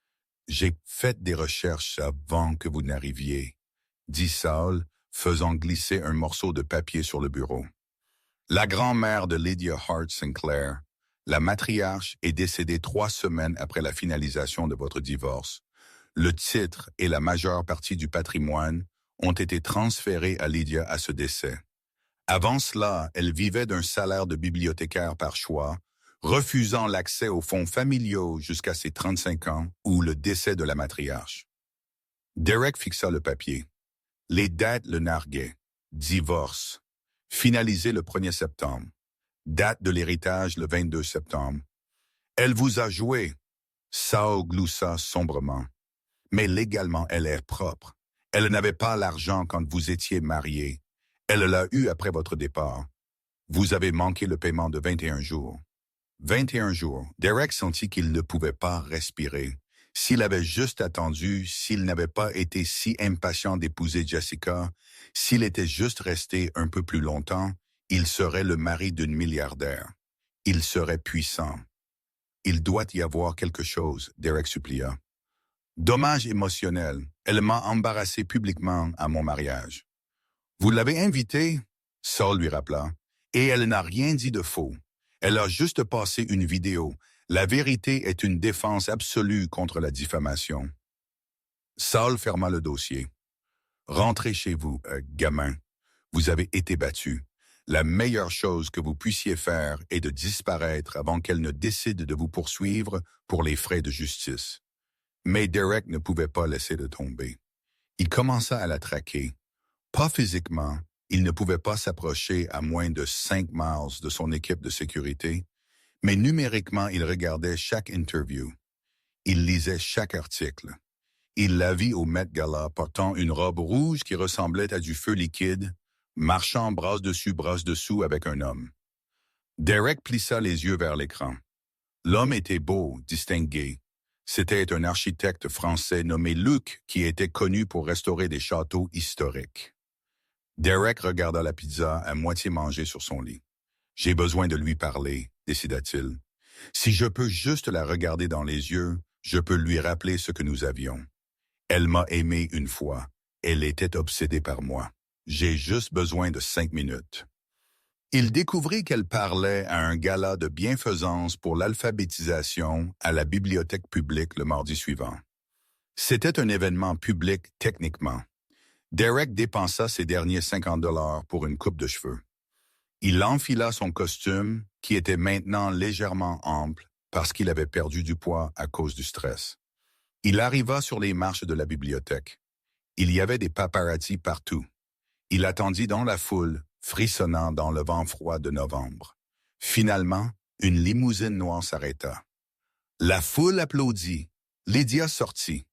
« J'ai fait des recherches avant que vous n'arriviez, » dit Saul, faisant glisser un morceau de papier sur le bureau. La grand-mère de Lydia Hart Sinclair, la matriarche, est décédée 3 semaines après la finalisation de votre divorce. Le titre et la majeure partie du patrimoine ont été transférés à Lydia à ce décès. Avant cela, elle vivait d'un salaire de bibliothécaire par choix, refusant l'accès aux fonds familiaux jusqu'à ses 35 ans ou le décès de la matriarche. Derek fixa le papier. Les dates le narguaient. Divorce. Finalisé le 1er septembre. Date de l'héritage le 22 septembre. Elle vous a joué. Saul gloussa sombrement. Mais légalement, elle est propre. Elle n'avait pas l'argent quand vous étiez mariés. Elle l'a eu après votre départ. Vous avez manqué le paiement de 21 jours. 21 jours. Derek sentit qu'il ne pouvait pas respirer. S'il avait juste attendu, s'il n'avait pas été si impatient d'épouser Jessica, s'il était juste resté un peu plus longtemps, il serait le mari d'une milliardaire. Il serait puissant. Il doit y avoir quelque chose, Derek supplia. Dommage émotionnel. Elle m'a embarrassé publiquement à mon mariage. Vous l'avez invitée? Saul lui rappela. Et elle n'a rien dit de faux. Elle a juste passé une vidéo. La vérité est une défense absolue contre la diffamation. Saul ferma le dossier. Rentrez chez vous, gamin. Vous avez été battu. La meilleure chose que vous puissiez faire est de disparaître avant qu'elle ne décide de vous poursuivre pour les frais de justice. Mais Derek ne pouvait pas laisser de tomber. Il commença à la traquer. Pas physiquement. Il ne pouvait pas s'approcher à moins de 5 miles de son équipe de sécurité, mais numériquement, il regardait chaque interview. Il lisait chaque article. Il la vit au Met Gala portant une robe rouge qui ressemblait à du feu liquide, marchant bras dessus, bras dessous avec un homme. Derek plissa les yeux vers l'écran. L'homme était beau, distingué. C'était un architecte français nommé Luc qui était connu pour restaurer des châteaux historiques. Derek regarda la pizza à moitié mangée sur son lit. « J'ai besoin de lui parler », décida-t-il. « Si je peux juste la regarder dans les yeux, je peux lui rappeler ce que nous avions. Elle m'a aimé une fois. Elle était obsédée par moi. J'ai juste besoin de 5 minutes. » Il découvrit qu'elle parlait à un gala de bienfaisance pour l'alphabétisation à la bibliothèque publique le mardi suivant. C'était un événement public techniquement. Derek dépensa ses derniers 50 $ pour une coupe de cheveux. Il enfila son costume, qui était maintenant légèrement ample parce qu'il avait perdu du poids à cause du stress. Il arriva sur les marches de la bibliothèque. Il y avait des paparazzis partout. Il attendit dans la foule, frissonnant dans le vent froid de novembre. Finalement, une limousine noire s'arrêta. La foule applaudit. Lydia sortit.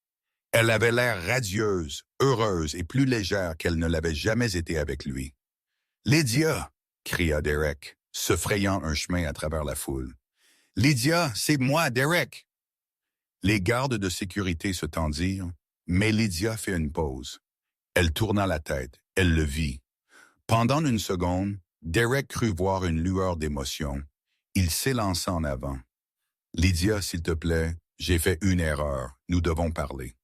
Elle avait l'air radieuse, heureuse et plus légère qu'elle ne l'avait jamais été avec lui. « Lydia !» cria Derek, se frayant un chemin à travers la foule. « Lydia, c'est moi, Derek !» Les gardes de sécurité se tendirent, mais Lydia fit une pause. Elle tourna la tête, elle le vit. Pendant une seconde, Derek crut voir une lueur d'émotion. Il s'élança en avant. « Lydia, s'il te plaît, j'ai fait une erreur, nous devons parler. »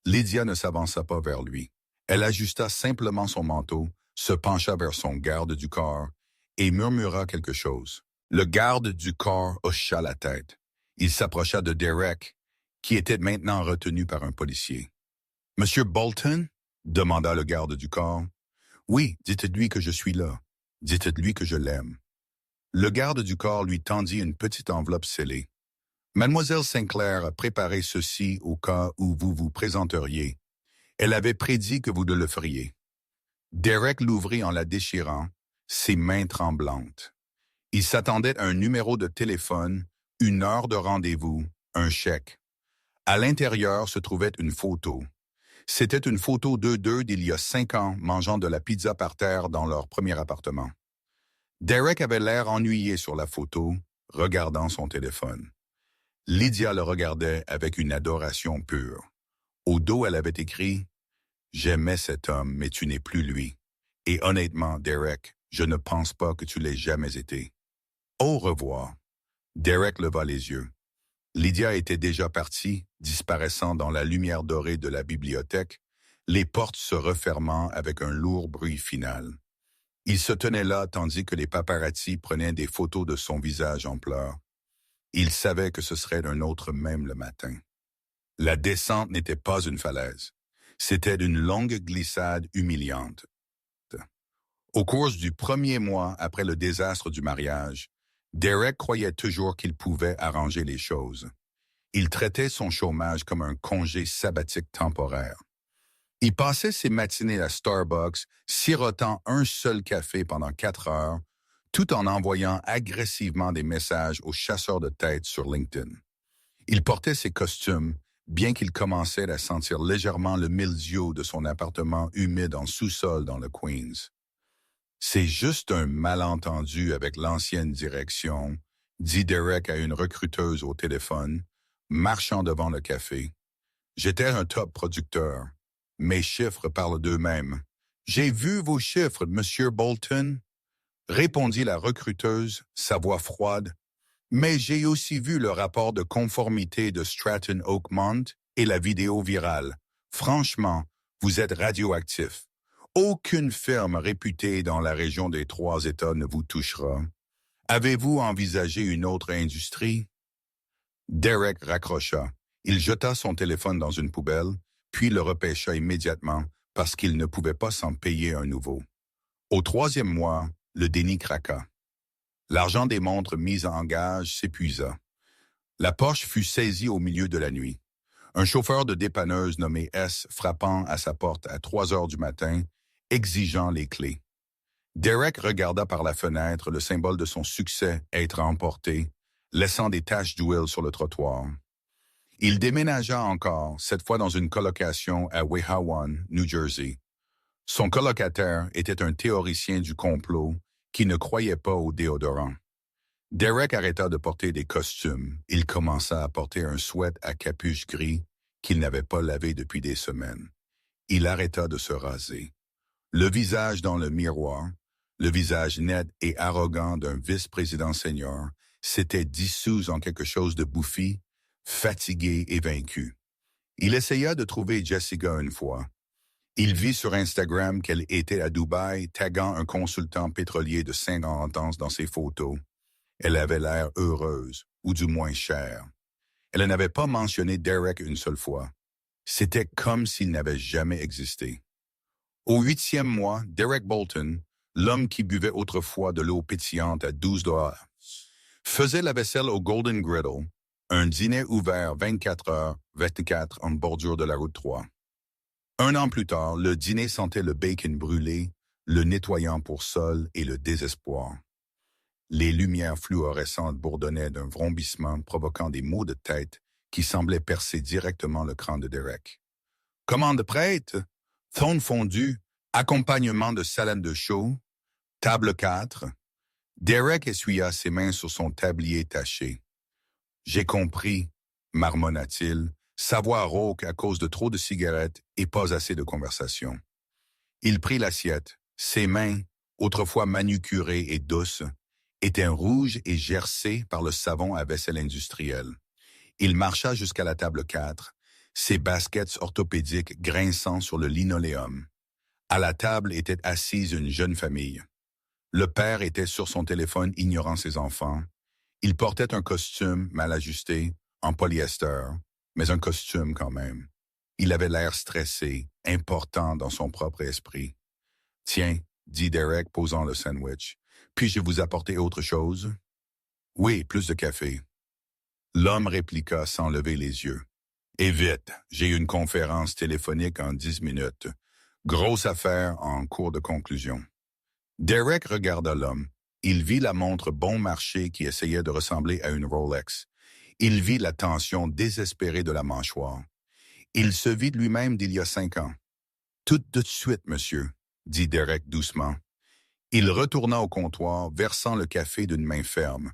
Lydia ne s'avança pas vers lui. Elle ajusta simplement son manteau, se pencha vers son garde du corps et murmura quelque chose. Le garde du corps hocha la tête. Il s'approcha de Derek, qui était maintenant retenu par un policier. « Monsieur Bolton ?» demanda le garde du corps. « Oui, dites-lui que je suis là. Dites-lui que je l'aime. » Le garde du corps lui tendit une petite enveloppe scellée. « Mademoiselle Sinclair a préparé ceci au cas où vous vous présenteriez. Elle avait prédit que vous le feriez. » Derek l'ouvrit en la déchirant, ses mains tremblantes. Il s'attendait à un numéro de téléphone, une heure de rendez-vous, un chèque. À l'intérieur se trouvait une photo. C'était une photo d'eux d'il y a 5 ans mangeant de la pizza par terre dans leur premier appartement. Derek avait l'air ennuyé sur la photo, regardant son téléphone. Lydia le regardait avec une adoration pure. Au dos, elle avait écrit « J'aimais cet homme, mais tu n'es plus lui. Et honnêtement, Derek, je ne pense pas que tu l'aies jamais été. Au revoir. » Derek leva les yeux. Lydia était déjà partie, disparaissant dans la lumière dorée de la bibliothèque, les portes se refermant avec un lourd bruit final. Il se tenait là tandis que les paparazzis prenaient des photos de son visage en pleurs. Il savait que ce serait un autre même le matin. La descente n'était pas une falaise. C'était une longue glissade humiliante. Au cours du premier mois après le désastre du mariage, Derek croyait toujours qu'il pouvait arranger les choses. Il traitait son chômage comme un congé sabbatique temporaire. Il passait ses matinées à Starbucks, sirotant un seul café pendant 4 heures, tout en envoyant agressivement des messages aux chasseurs de tête sur LinkedIn. Il portait ses costumes, bien qu'il commençait à sentir légèrement le mildiou de son appartement humide en sous-sol dans le Queens. « C'est juste un malentendu avec l'ancienne direction », dit Derek à une recruteuse au téléphone, marchant devant le café. « J'étais un top producteur. Mes chiffres parlent d'eux-mêmes. J'ai vu vos chiffres, Monsieur Bolton, » répondit la recruteuse, sa voix froide. « Mais j'ai aussi vu le rapport de conformité de Stratton Oakmont et la vidéo virale. Franchement, vous êtes radioactif. Aucune firme réputée dans la région des 3 États ne vous touchera. Avez-vous envisagé une autre industrie? » Derek raccrocha. Il jeta son téléphone dans une poubelle, puis le repêcha immédiatement parce qu'il ne pouvait pas s'en payer un nouveau. Au 3e mois, le déni craqua. L'argent des montres mises en gage s'épuisa. La poche fut saisie au milieu de la nuit. Un chauffeur de dépanneuse nommé S frappant à sa porte à 3 heures du matin, exigeant les clés. Derek regarda par la fenêtre le symbole de son succès être emporté, laissant des taches d'huile sur le trottoir. Il déménagea encore, cette fois dans une colocation à Wehawan, New Jersey. Son colocataire était un théoricien du complot qui ne croyait pas au déodorant. Derek arrêta de porter des costumes. Il commença à porter un sweat à capuche gris qu'il n'avait pas lavé depuis des semaines. Il arrêta de se raser. Le visage dans le miroir, le visage net et arrogant d'un vice-président senior, s'était dissous en quelque chose de bouffi, fatigué et vaincu. Il essaya de trouver Jessica une fois. Il vit sur Instagram qu'elle était à Dubaï, taguant un consultant pétrolier de 50 ans dans ses photos. Elle avait l'air heureuse, ou du moins chère. Elle n'avait pas mentionné Derek une seule fois. C'était comme s'il n'avait jamais existé. Au 8e mois, Derek Bolton, l'homme qui buvait autrefois de l'eau pétillante à $12, faisait la vaisselle au Golden Griddle, un dîner ouvert 24 heures, 24 en bordure de la route 3. 1 an plus tard, le dîner sentait le bacon brûlé, le nettoyant pour sol et le désespoir. Les lumières fluorescentes bourdonnaient d'un vrombissement provoquant des maux de tête qui semblaient percer directement le crâne de Derek. Commande prête, thon fondu, accompagnement de salade de chaux, table 4. Derek essuya ses mains sur son tablier taché. « J'ai compris. marmonna-t-il, sa voix rauque à cause de trop de cigarettes et pas assez de conversation. Il prit l'assiette. Ses mains, autrefois manucurées et douces, étaient rouges et gercées par le savon à vaisselle industrielle. Il marcha jusqu'à la table 4, ses baskets orthopédiques grinçant sur le linoléum. À la table était assise une jeune famille. Le père était sur son téléphone ignorant ses enfants. Il portait un costume mal ajusté, en polyester, mais un costume quand même. Il avait l'air stressé, important dans son propre esprit. « Tiens, » dit Derek, posant le sandwich, « puis-je vous apporter autre chose? »« Oui, plus de café. » L'homme répliqua sans lever les yeux. « Et vite, j'ai une conférence téléphonique en 10 minutes. Grosse affaire en cours de conclusion. » Derek regarda l'homme. Il vit la montre bon marché qui essayait de ressembler à une Rolex. Il vit la tension désespérée de la mâchoire. Il se vit lui-même d'il y a 5 ans. « Tout de suite, monsieur, » dit Derek doucement. Il retourna au comptoir, versant le café d'une main ferme.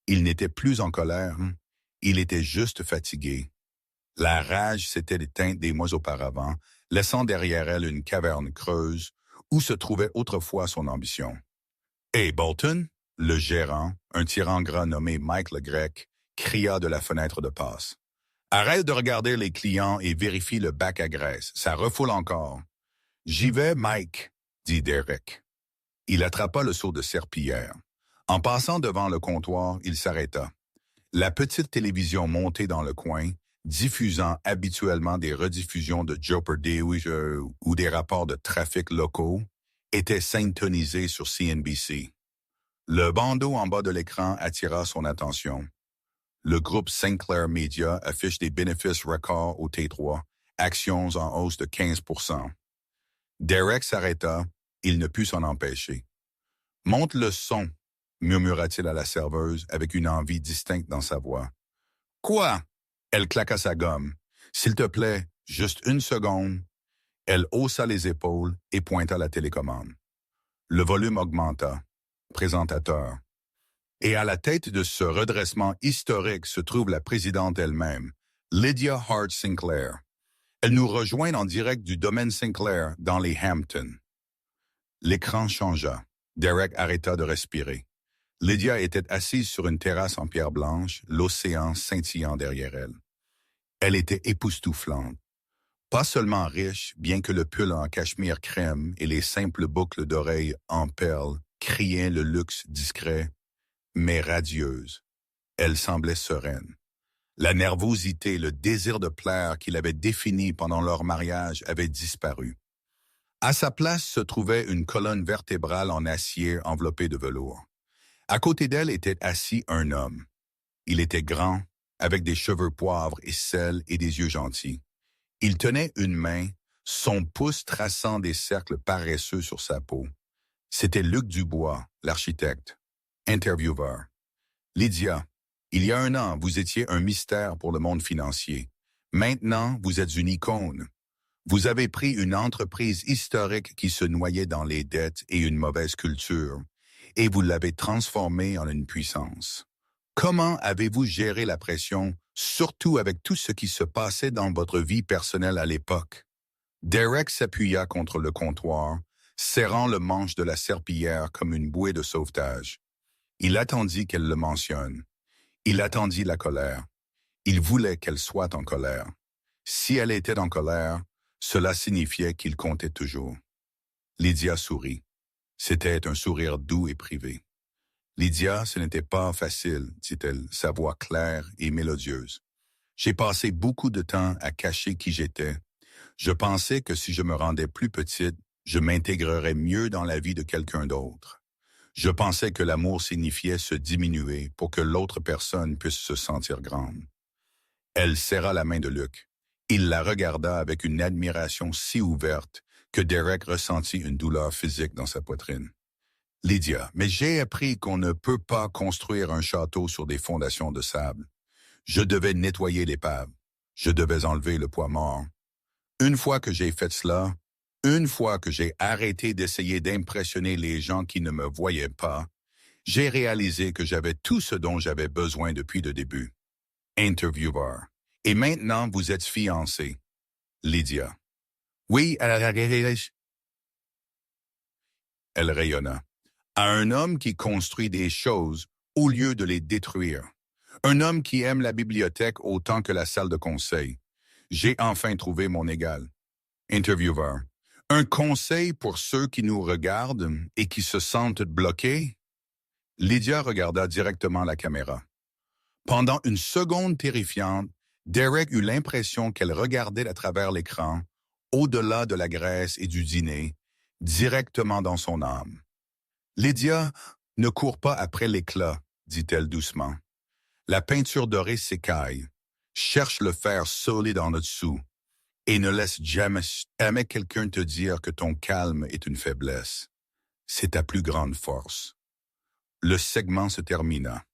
Il n'était plus en colère, il était juste fatigué. La rage s'était éteinte des mois auparavant, laissant derrière elle une caverne creuse où se trouvait autrefois son ambition. « Hey, Bolton !» Le gérant, un tyran gras nommé Mike le Grec, cria de la fenêtre de passe. « Arrête de regarder les clients et vérifie le bac à graisse, ça refoule encore. »« J'y vais, Mike, » dit Derek. Il attrapa le seau de serpillière. En passant devant le comptoir, il s'arrêta. La petite télévision montée dans le coin, diffusant habituellement des rediffusions de Jeopardy ou des rapports de trafic locaux, était syntonisée sur CNBC. Le bandeau en bas de l'écran attira son attention. Le groupe Sinclair Media affiche des bénéfices records au T3, actions en hausse de 15%. Derek s'arrêta, il ne put s'en empêcher. « Monte le son », murmura-t-il à la serveuse avec une envie distincte dans sa voix. « Quoi ?» Elle claqua sa gomme. « S'il te plaît, juste une seconde. » Elle haussa les épaules et pointa la télécommande. Le volume augmenta. Présentateur. Et à la tête de ce redressement historique se trouve la présidente elle-même, Lydia Hart Sinclair. Elle nous rejoint en direct du domaine Sinclair dans les Hamptons. L'écran changea. Derek arrêta de respirer. Lydia était assise sur une terrasse en pierre blanche, l'océan scintillant derrière elle. Elle était époustouflante. Pas seulement riche, bien que le pull en cachemire crème et les simples boucles d'oreilles en perles criaient le luxe discret, mais radieuse. Elle semblait sereine. La nervosité, le désir de plaire qu'il avait défini pendant leur mariage avait disparu. À sa place se trouvait une colonne vertébrale en acier enveloppée de velours. À côté d'elle était assis un homme. Il était grand, avec des cheveux poivre et sel et des yeux gentils. Il tenait une main, son pouce traçant des cercles paresseux sur sa peau. C'était Luc Dubois, l'architecte. Intervieweur. « Lydia, il y a 1 an, vous étiez un mystère pour le monde financier. Maintenant, vous êtes une icône. Vous avez pris une entreprise historique qui se noyait dans les dettes et une mauvaise culture, et vous l'avez transformée en une puissance. Comment avez-vous géré la pression, surtout avec tout ce qui se passait dans votre vie personnelle à l'époque? » Derek s'appuya contre le comptoir, serrant le manche de la serpillière comme une bouée de sauvetage. Il attendit qu'elle le mentionne. Il attendit la colère. Il voulait qu'elle soit en colère. Si elle était en colère, cela signifiait qu'il comptait toujours. Lydia sourit. C'était un sourire doux et privé. « Lydia, ce n'était pas facile, dit-elle, sa voix claire et mélodieuse. J'ai passé beaucoup de temps à cacher qui j'étais. Je pensais que si je me rendais plus petite, je m'intégrerais mieux dans la vie de quelqu'un d'autre. Je pensais que l'amour signifiait se diminuer pour que l'autre personne puisse se sentir grande. » Elle serra la main de Luc. Il la regarda avec une admiration si ouverte que Derek ressentit une douleur physique dans sa poitrine. « Lydia, mais j'ai appris qu'on ne peut pas construire un château sur des fondations de sable. Je devais nettoyer l'épave. Je devais enlever le poids mort. Une fois que j'ai fait cela, une fois que j'ai arrêté d'essayer d'impressionner les gens qui ne me voyaient pas, j'ai réalisé que j'avais tout ce dont j'avais besoin depuis le début. » Intervieweur. Et maintenant, vous êtes fiancés. Lydia. Oui, elle rayonna. À un homme qui construit des choses au lieu de les détruire. Un homme qui aime la bibliothèque autant que la salle de conseil. J'ai enfin trouvé mon égal. Intervieweur. Un conseil pour ceux qui nous regardent et qui se sentent bloqués? Lydia regarda directement la caméra. Pendant une seconde terrifiante, Derek eut l'impression qu'elle regardait à travers l'écran, au-delà de la graisse et du dîner, directement dans son âme. Lydia, ne cours pas après l'éclat, dit-elle doucement. La peinture dorée s'écaille. Cherche le fer solide en dessous et ne laisse jamais quelqu'un te dire que ton calme est une faiblesse. C'est ta plus grande force. Le segment se termina.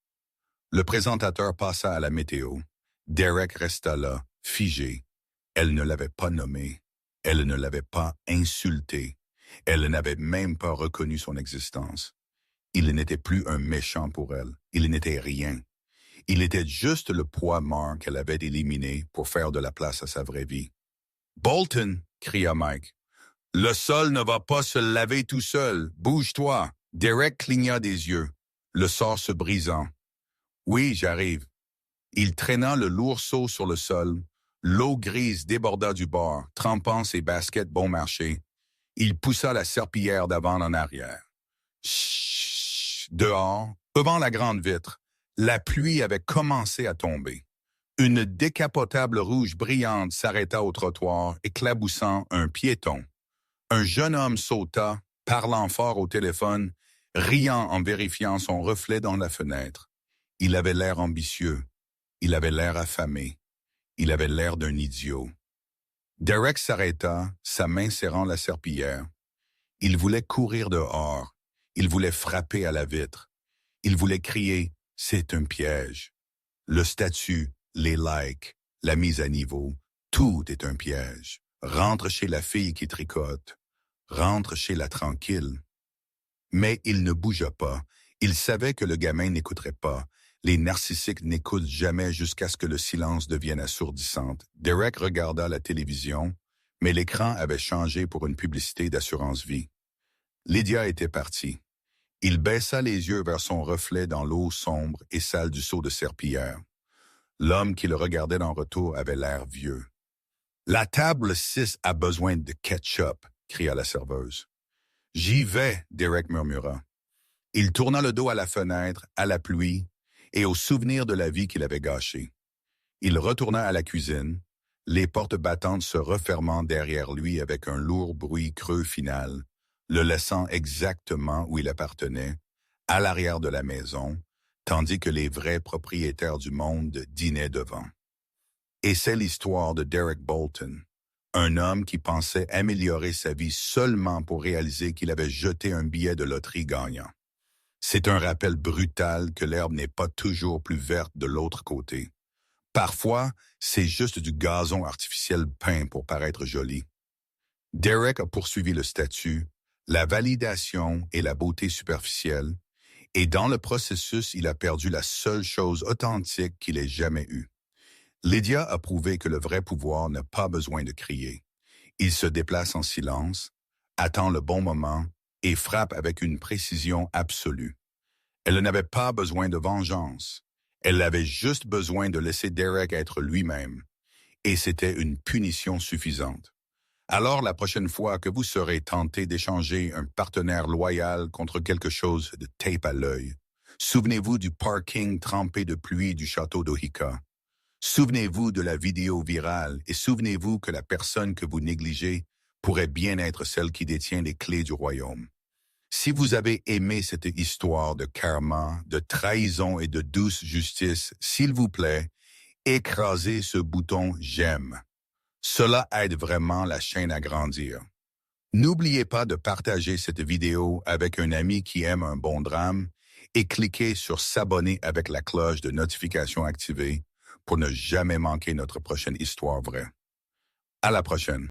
Le présentateur passa à la météo. Derek resta là, figé. Elle ne l'avait pas nommé. Elle ne l'avait pas insulté. Elle n'avait même pas reconnu son existence. Il n'était plus un méchant pour elle. Il n'était rien. Il était juste le poids mort qu'elle avait éliminé pour faire de la place à sa vraie vie. « Bolton !» cria Mike. « Le sol ne va pas se laver tout seul. Bouge-toi !» Derek cligna des yeux, le sort se brisant. « Oui, j'arrive. » Il traîna le lourd seau sur le sol. L'eau grise déborda du bord, trempant ses baskets bon marché. Il poussa la serpillière d'avant en arrière. Chut! Dehors, devant la grande vitre, la pluie avait commencé à tomber. Une décapotable rouge brillante s'arrêta au trottoir, éclaboussant un piéton. Un jeune homme sauta, parlant fort au téléphone, riant en vérifiant son reflet dans la fenêtre. Il avait l'air ambitieux. Il avait l'air affamé. Il avait l'air d'un idiot. Derek s'arrêta, sa main serrant la serpillière. Il voulait courir dehors. Il voulait frapper à la vitre. Il voulait crier « C'est un piège ». Le statut, les likes, la mise à niveau, tout est un piège. Rentre chez la fille qui tricote. Rentre chez la tranquille. Mais il ne bougea pas. Il savait que le gamin n'écouterait pas. Les narcissiques n'écoutent jamais jusqu'à ce que le silence devienne assourdissant. Derek regarda la télévision, mais l'écran avait changé pour une publicité d'assurance-vie. Lydia était partie. Il baissa les yeux vers son reflet dans l'eau sombre et sale du seau de serpillière. L'homme qui le regardait en retour avait l'air vieux. « La table 6 a besoin de ketchup », cria la serveuse. « J'y vais », Derek murmura. Il tourna le dos à la fenêtre, à la pluie, et au souvenir de la vie qu'il avait gâchée. Il retourna à la cuisine, les portes battantes se refermant derrière lui avec un lourd bruit creux final, le laissant exactement où il appartenait, à l'arrière de la maison, tandis que les vrais propriétaires du monde dînaient devant. Et c'est l'histoire de Derek Bolton, un homme qui pensait améliorer sa vie seulement pour réaliser qu'il avait jeté un billet de loterie gagnant. C'est un rappel brutal que l'herbe n'est pas toujours plus verte de l'autre côté. Parfois, c'est juste du gazon artificiel peint pour paraître joli. Derek a poursuivi le statut, la validation et la beauté superficielle, et dans le processus, il a perdu la seule chose authentique qu'il ait jamais eue. Lydia a prouvé que le vrai pouvoir n'a pas besoin de crier. Il se déplace en silence, attend le bon moment et frappe avec une précision absolue. Elle n'avait pas besoin de vengeance. Elle avait juste besoin de laisser Derek être lui-même. Et c'était une punition suffisante. Alors la prochaine fois que vous serez tenté d'échanger un partenaire loyal contre quelque chose de tape à l'œil, souvenez-vous du parking trempé de pluie du château d'Ohika. Souvenez-vous de la vidéo virale et souvenez-vous que la personne que vous négligez pourrait bien être celle qui détient les clés du royaume. Si vous avez aimé cette histoire de karma, de trahison et de douce justice, s'il vous plaît, écrasez ce bouton « J'aime ». Cela aide vraiment la chaîne à grandir. N'oubliez pas de partager cette vidéo avec un ami qui aime un bon drame et cliquez sur s'abonner avec la cloche de notification activée pour ne jamais manquer notre prochaine histoire vraie. À la prochaine.